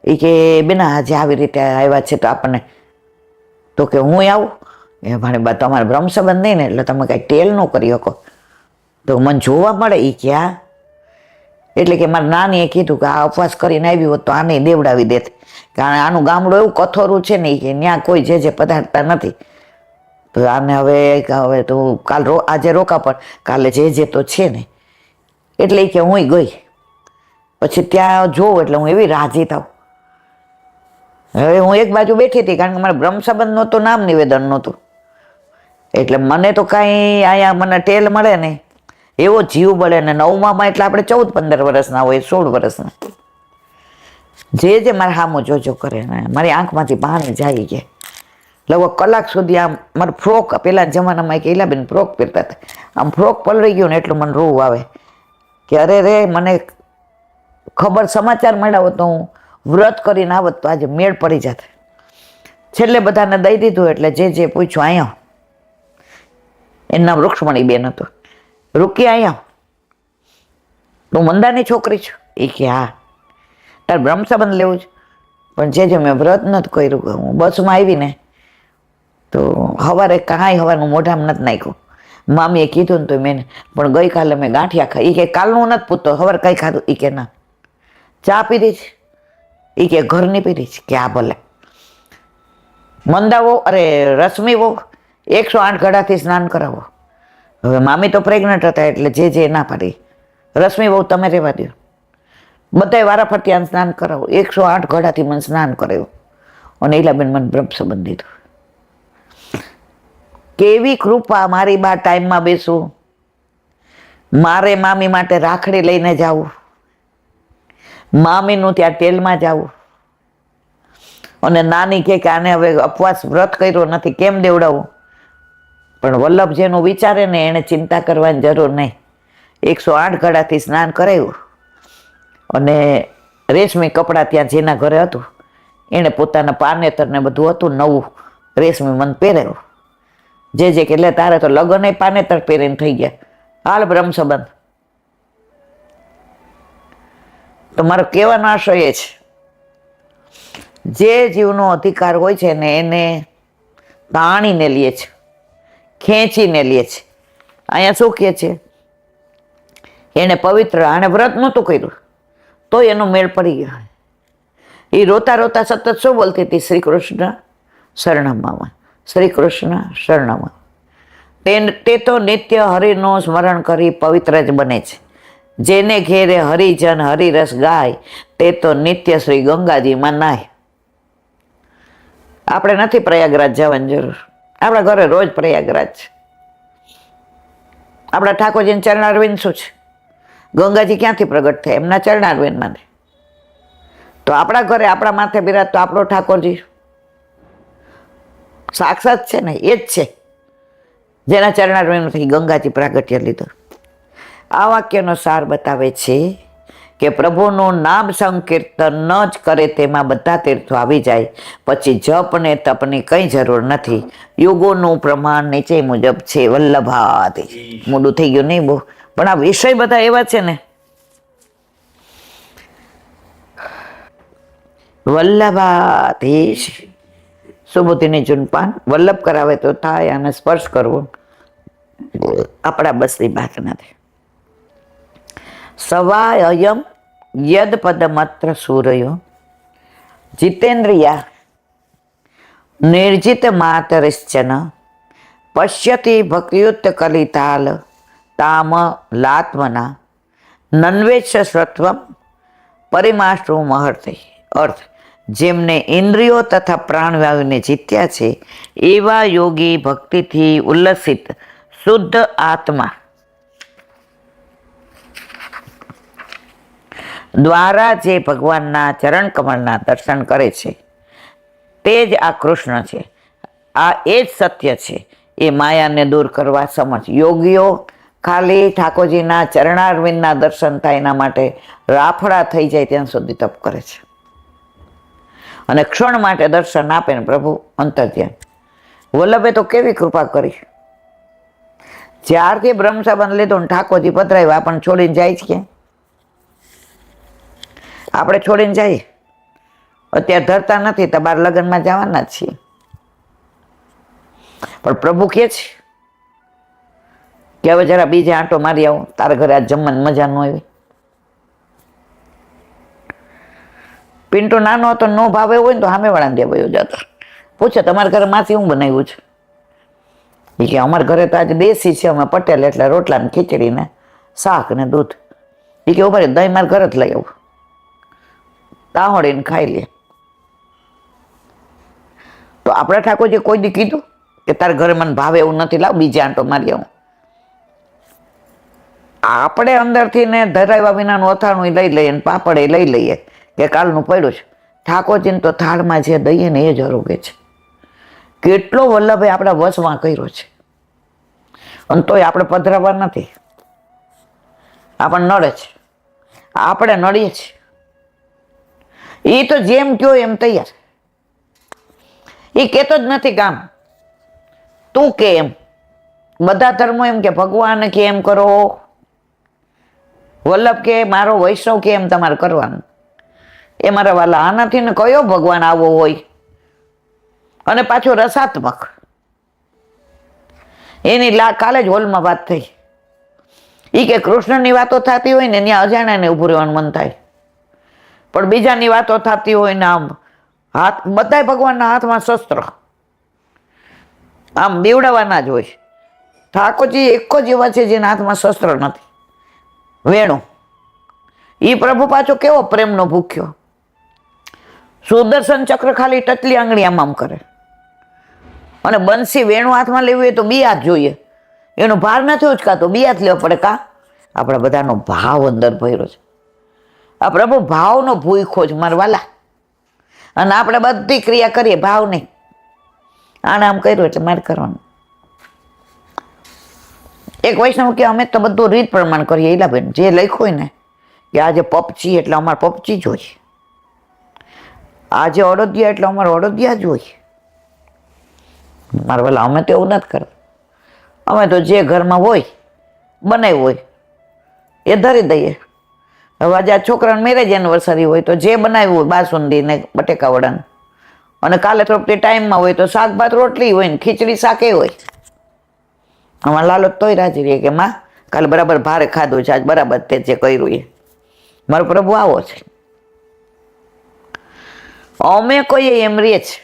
એ કે બેના આજે આવી રીતે આવ્યા છે તો આપણને, તો કે હું આવું. એ ભાણીબા તમારે બ્રહ્મ સંબંધ નહીં ને એટલે તમે કાંઈ ટેલ ન કરી શકો, તો મને જોવા મળે. એ ક્યાં? એટલે કે મારા નાનીએ કીધું કે આ ઉપવાસ કરીને આવી હોત તો આને દેવડાવી દેત, કારણ આનું ગામડું એવું કથોરું છે ને કે ત્યાં કોઈ જે પધારતા નથી. તો આને હવે તો આજે રોકા, પણ કાલે જે તો છે ને. એટલે કે હું ગઈ. પછી ત્યાં જોઉં એટલે હું એવી રાજી થાવ. હવે હું એક બાજુ બેઠી હતી, કારણ કે મારે બ્રહ્મ સંબંધ નહોતું, નામ નિવેદન નહોતું. એટલે મને તો કાંઈ અહીંયા મને ટેલ મળે નહીં, એવો જીવ બળે ને. 9માં એટલે આપણે 14-15 વર્ષના હોય, 16 વર્ષના. જે મારે હામો જોજો કરે ને મારી આંખમાંથી પાણી જાય કે લગભગ કલાક સુધી આમ મારે ફ્રોક, પેલા જમાનામાં કે ઈલાબેન ફ્રોક પહેરતા હતા, આમ ફ્રોક પલળી ગયું ને એટલું મને રોવું આવે કે અરે રે, મને ખબર સમાચાર મળ્યા હોત તો હું વ્રત કરીને આવત તો આજે મેળ પડી જાત. છેલ્લે બધાને દઈ દીધું. એટલે જે પૂછ્યું અહીંયા, એનું નામ રૂક્ષ્મણીબેન હતું. રૂકી અહીંયા, તું મંદાની છોકરી છું? એ કે હા. તારે બ્રહ્મ સંબંધ લેવું છે? પણ જે મેં વ્રત નથી કર્યું. હું બસમાં આવી ને તો સવારે કાંઈ હવાનું મોઢામાં નથી નાખ્યું. મામીએ કીધું ને તો મેં, પણ ગઈકાલે મેં ગાંઠિયા ખાઈ. એ કે કાલનું નથી પૂછતો, સવારે કંઈ ખાધું? એ કે ના. ચા પીધી છે? એ કે ઘરની પીધી છે? કે આ ભલે. મંદાવો, અરે રશ્મિ વહુ 108 ઘડાથી સ્નાન કરાવો. હવે મામી તો પ્રેગ્નન્ટ હતા એટલે જે ના પાડી. રશ્મિ વહુ તમે રહેવા દો, બધાય વારાફરતી આમ સ્નાન કરાવો. 108 ઘડાથી મને સ્નાન કરાવ્યું. અને ઈલાબેન મને બ્રહ્મ સંબંધ દીધો. કેવી કૃપા! મારી બા ટાઈમમાં બેસું, મારે મામી માટે રાખડી લઈને જાવું, મામીનું ત્યાં તેલમાં જાવું. અને નાની કે આને હવે ઉપવાસ વ્રત કર્યો નથી, કેમ દેવડાવું? પણ વલ્લભ જેનું વિચારે ને એને ચિંતા કરવાની જરૂર નહીં. 108 ઘડાથી સ્નાન કરાવ્યું. અને રેશમી કપડાં ત્યાં જેના ઘરે હતું એણે પોતાના પાનેતર ને બધું હતું નવું રેશમી મને પહેરાવ્યું. જે કે એટલે તારે તો લગ્ન પાનેતર પહેરીને થઈ ગયા. હાલ બ્રહ્મ સંબંધ. તો મારો કહેવાનો આશય એ છે, જે જીવનો અધિકાર હોય છે ને એને તાણીને લે છે, ખેંચીને લે છે. અહીંયા શું કહે છે? એને પવિત્ર, આને વ્રત નહોતું કર્યું તો એનો મેળ પડી ગયો. એ રોતા રોતા સતત શું બોલતી હતી? શ્રી કૃષ્ણ શરણમાં, શ્રી કૃષ્ણ શરણમાં. તે તો નિત્ય હરિનું સ્મરણ કરી પવિત્ર જ બને છે. જેને ઘેરે હરિજન હરિરસ ગાય તે તો નિત્ય શ્રી ગંગાજીમાં નાય. આપણે નથી પ્રયાગરાજ જવાની જરૂર, આપણા ઘરે રોજ પ્રયાગરાજ છે. આપણા ઠાકોરજીને ચરણારવિંદ શું છે? ગંગાજી ક્યાંથી પ્રગટ થાય? એમના ચરણારવિંદમાં. તો આપણા ઘરે આપણા માથે બિરાજ તો આપણો ઠાકોરજી. સાક્ષાત છે ને એ જ છે જેના ચરણારવિંદથી ગંગાજી પ્રાગટ્ય લીધું. આ વાક્યનો સાર બતાવે છે કે પ્રભુનું નામ સંકીર્તન ન જ કરે તેમાં બધા તીર્થો આવી જાય, પછી જપ ને તપની કંઈ જરૂર નથી. યોગોનું પ્રમાણ નીચે મુજબ છે. વલ્લભાથી મોડું થઈ ગયું નહીં બહુ, પણ આ વિષય બધા એવા છે ને. વલ્લભાધીશ સુબુદ્ધિની જુનપાન વલ્લભ કરાવે તો થાય, અને સ્પર્શ કરવો આપણા બસની વાત નથી. સવાય અયમ યદ પદમત્ર સૂર્યો જીતેન્દ્રિયા નિર્જિત માતરિશ્ચન પશ્યતિ ભક્તિયુક્ત કલિતાલ તામ લાત્મના નન્વેચ્છ સત્વમ પરિમાષ્ટ્રુ મહર્તે. અર્થ, જેમને ઇન્દ્રિયો તથા પ્રાણવાયુને જીત્યા છે એવા યોગી ભક્તિથી ઉલ્લસિત શુદ્ધ આત્મા દ્વારા જે ભગવાનના ચરણ કમળના દર્શન કરે છે તે જ આ કૃષ્ણ છે. આ એ જ સત્ય છે. એ માયાને દૂર કરવા સમજ. યોગીઓ ખાલી ઠાકોરજીના ચરણારવિંદના દર્શન થાય એના માટે રાફડા થઈ જાય ત્યાં સુધી તપ કરે છે, અને ક્ષણ માટે દર્શન આપે ને પ્રભુ અંતર્ધ્યાન. વલ્લભે તો કેવી કૃપા કરી. જ્યારથી બ્રહ્મ સંબંધ લીધો ને ઠાકોરજી પધરાવ્યા, આપણને છોડીને જાય છે ક્યાં? આપણે છોડીને જઈએ? અત્યારે ધરતા નથી તો બાર લગ્નમાં જવાના જ છીએ, પણ પ્રભુ કહે છે કે હવે જરા બીજે આંટો મારી આવું, તારા ઘરે આ જમવાની મજા ન આવી. પિન્ટુ નાનો હતો, નો ભાવે હોય ને તો સામે વાળાને દેવાયો જતો, પૂછે તમારા ઘરે માંથી હું બનાવ્યું છે? એ કે અમારા ઘરે તો આજે દેશી છે, અમે પટેલ એટલે રોટલા ને ખીચડી ને શાક ને દૂધ. એ કે ઉભા દહીં મારા ઘરે જ લઈ આવું, તાહોડીને ખાઈ લે. તો આપણા ઠાકોરજી કોઈ દી કીધું કે તારા ઘરે મને ભાવે એવું નથી, લાવ બીજા આંટો મારી આવું? આપણે અંદરથી ને ધરાવ્યા વિનાનું અથાણું લઈ લઈએ ને પાપડ લઈ લઈએ કે કાલનું પડ્યું છે. ઠાકોરજીને તો થાળમાં જે દઈએ ને એ જ અરોગે છે. કેટલો વલ્લભે આપણા વશમાં કર્યો છે, અને તોય આપણે પધરાવા નથી. આપણને નડે છે, આપણે નડીએ છીએ. એ તો જેમ કયો એમ તૈયાર. એ કહેતો જ નથી કામ, તું કે એમ. બધા ધર્મો એમ કે ભગવાન કે એમ કરો, વલ્લભ કે મારો વૈષ્ણવ કે એમ તમારે કરવાનું. એ મારા વાલા આનાથી ને કયો ભગવાન આવો હોય? અને પાછો રસાત્મક. એની કાલે જ હોલમાં વાત થઈ. એ કે કૃષ્ણની વાતો થતી હોય ને ત્યાં અજાણ્યાને ઊભું રહેવાનું મન થાય, પણ બીજાની વાતો થતી હોય ને આમ હાથ, બધા ભગવાનના હાથમાં શસ્ત્ર આમ બીવડાવવાના જ હોય. ઠાકોરજી એક જ એવા છે જેના હાથમાં શસ્ત્ર નથી, વેણું. એ પ્રભુ પાછો કેવો પ્રેમનો ભૂખ્યો. સુદર્શન ચક્ર ખાલી ટટલી આંગળી આમ કરે, અને બંસી વેણું હાથમાં લેવું હોય તો બે હાથ જોઈએ. એનો ભાર નથી ઉચકાતો, બે હાથ લેવો પડે. કા આપણા બધાનો ભાવ અંદર ભર્યો છે. આ પ્રભુ ભાવનો ભૂખો જ મારા વાલા. અને આપણે બધી ક્રિયા કરીએ ભાવ નહીં. આને આમ કર્યું એટલે મારે કરવાનું. એક વૈષ્ણવ કે અમે તો બધું રીત પ્રમાણ કરીએ. ઈલાબેન જે લખ્યું હોય ને કે આજે પપચી એટલે અમારે પપચી જ હોય, આજે અડદિયા એટલે અમારે અડદિયા જ હોય. મારા વાલા અમે તો એવું નથી કરતા. અમે તો જે ઘરમાં હોય બનાવ્યું હોય એ ધરી દઈએ. હવે આજે આ છોકરાને મેરેજ એનિવર્સરી હોય તો જે બનાવ્યું હોય બાસુંદી ને બટેકા વડાનું, અને કાલે થોડોક તે ટાઈમમાં હોય તો શાક ભાત રોટલી હોય ને ખીચડી શાકે હોય. અમારા લાલો તોય રાજી રહીએ કે માં કાલે બરાબર ભારે ખાધું છે, આજ બરાબર તે જે કર્યું એ. મારો પ્રભુ આવો છે. અમે કોઈ એમ રે છે,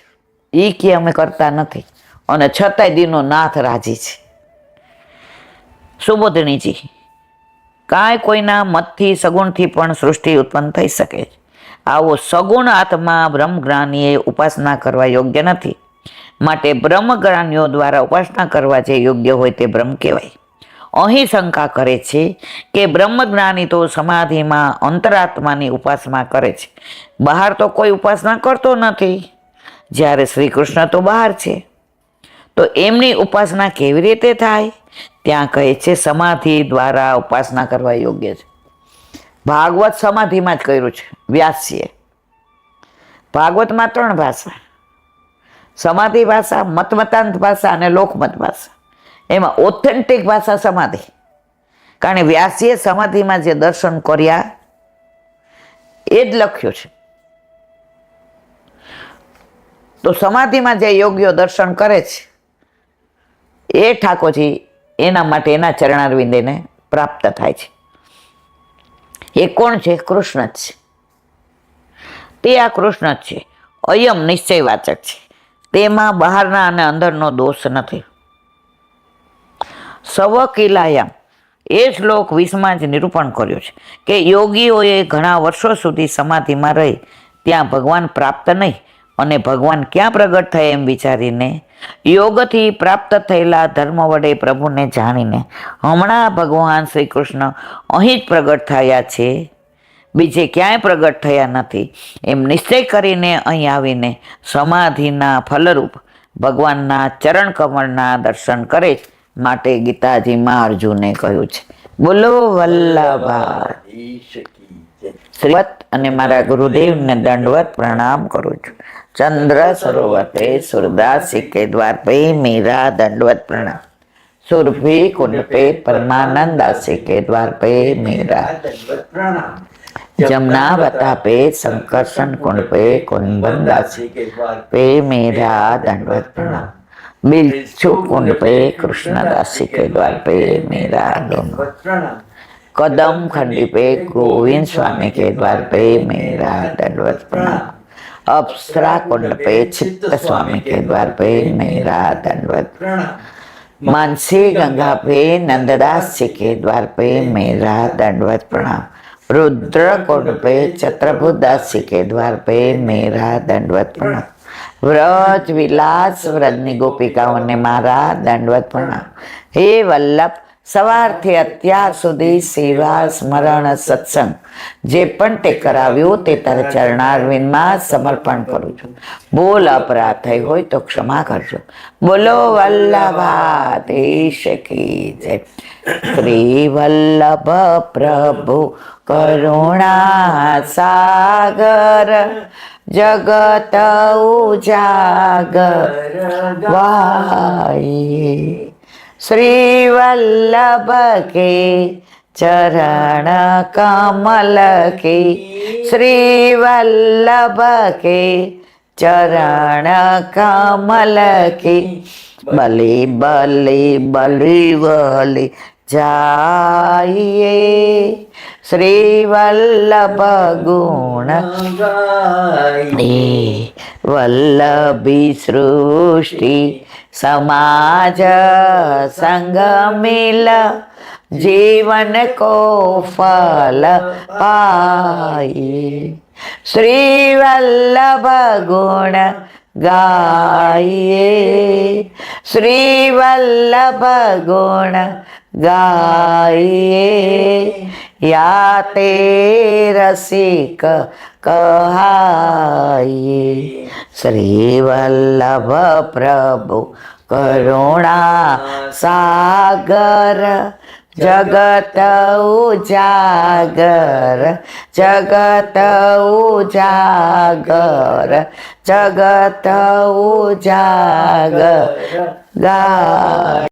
એ કે અમે કરતા નથી, અને છતાંય દીનો નાથ રાજી છે. સુબોધણીજી, કાંઈ કોઈના મતથી સગુણથી પણ સૃષ્ટિ ઉત્પન્ન થઈ શકે છે. આવો સગુણ આત્મા બ્રહ્મજ્ઞાનીએ ઉપાસના કરવા યોગ્ય નથી. માટે બ્રહ્મજ્ઞાનીઓ દ્વારા ઉપાસના કરવા જે યોગ્ય હોય તે બ્રહ્મ કહેવાય. અહીં શંકા કરે છે કે બ્રહ્મજ્ઞાની તો સમાધિમાં અંતરાત્માની ઉપાસના કરે છે, બહાર તો કોઈ ઉપાસના કરતો નથી. જ્યારે શ્રી કૃષ્ણ તો બહાર છે. તો એમની ઉપાસના કેવી રીતે થાય? ત્યાં કહે છે સમાધિ દ્વારા ઉપાસના કરવા યોગ્ય છે. ભાગવત સમાધિમાં જ કર્યું છે વ્યાસજીએ. ભાગવતમાં 3 ભાષા, સમાધિ ભાષા, મતમતાંત ભાષા અને લોકમત ભાષા. એમાં ઓથેન્ટિક ભાષા સમાધિ, કારણ કે વ્યાસજીએ સમાધિમાં જે દર્શન કર્યા એ જ લખ્યું છે. તો સમાધિમાં જે યોગ્ય દર્શન કરે છે એ ઠાકોરજી એના માટે એના ચરણારવિંદેને પ્રાપ્ત થાય છે. એ કોણ છે? કૃષ્ણ જ છે. તે આ કૃષ્ણ જ છે. અયમ નિશ્ચયવાચક છે. તેમાં બહારના અને અંદરનો દોષ નથી. સવકીલાયામ એ શ્લોક 20માં જ નિરૂપણ કર્યું છે કે યોગીઓએ ઘણા વર્ષો સુધી સમાધિમાં રહી ત્યાં ભગવાન પ્રાપ્ત નહીં અને ભગવાન ક્યાં પ્રગટ થયા એમ વિચારીને યોગથી પ્રાપ્ત થયેલા ધર્મ વડે પ્રભુને જાણીને હમણાં ભગવાન શ્રી કૃષ્ણ અહીં જ પ્રગટ થયા છે, બીજે ક્યાંય પ્રગટ થયા નથી એમ નિશ્ચય કરીને અહીં આવીને સમાધિના ફલરૂપ ભગવાનના ચરણ કમળના દર્શન કરે છે. માટે ગીતાજીમાં અર્જુને કહ્યું છે, બોલો વલ્લભાઈ શ્રીવત. અને મારા ગુરુદેવને દંડવત પ્રણામ કરું છું. ચંદ્ર સરોવતે સુરદાસિકે દ્વારપે મીરા દંડવત પ્રણામ. સુરભી કુંડ પે પરમાનંદ દાસિકે દ્વારપે મીરા जमुना बता पे संकर्षण कुंड पे कुंभन दासी पे मेरा दंडवत प्रणाम. बिच्छू कुंड पे कृष्ण दासी के द्वार पे मेरा दंडवत प्रणाम. कदम खंडी पे गोविंद स्वामी के द्वार पे मेरा दंडवत प्रणाम. अप्सरा कुंड पे चित्त स्वामी के द्वार पे मेरा दंडवत प्रणाम. मानसी गंगा पे नंददास जी के द्वार पे मेरा दंडवत प्रणाम. रुद्र कुंड पे छत्रभुदास जी के द्वार पे मेरा दंडवत प्रणाम. व्रज विलास व्रजनी गोपिकाओं ने मारा दंडवत प्रणाम. हे वल्लभ, સવારથી અત્યાર સુધી સેવા સ્મરણ સત્સંગ જે પણ તે કરાવ્યું તે તારા ચરણારવિંદમાં સમર્પણ કરું છું. બોલ અપરાધ થઈ હોય તો ક્ષમા કરજો. બોલો વલ્લભાધીશ કી જય. શ્રી વલ્લભ પ્રભુ કરુણા સાગર જગત ઉજાગર વાય. श्री वल्लभ के चरण कमल के, श्री वल्लभ के चरण कमल के बलि बलि बलि बलि जाइए. श्री वल्लभ गुण गाइए. वल्लभी सृष्टि समाज संग मिल जीवन को फल पाए. श्री वल्लभ गुण गाइए. श्री वल्लभ गुण गाइए. या ते रसिक कहाइए. श्री वल्लभ प्रभु करुणा सागर जगत उजागर जगत उजागर जगत उजागर गा.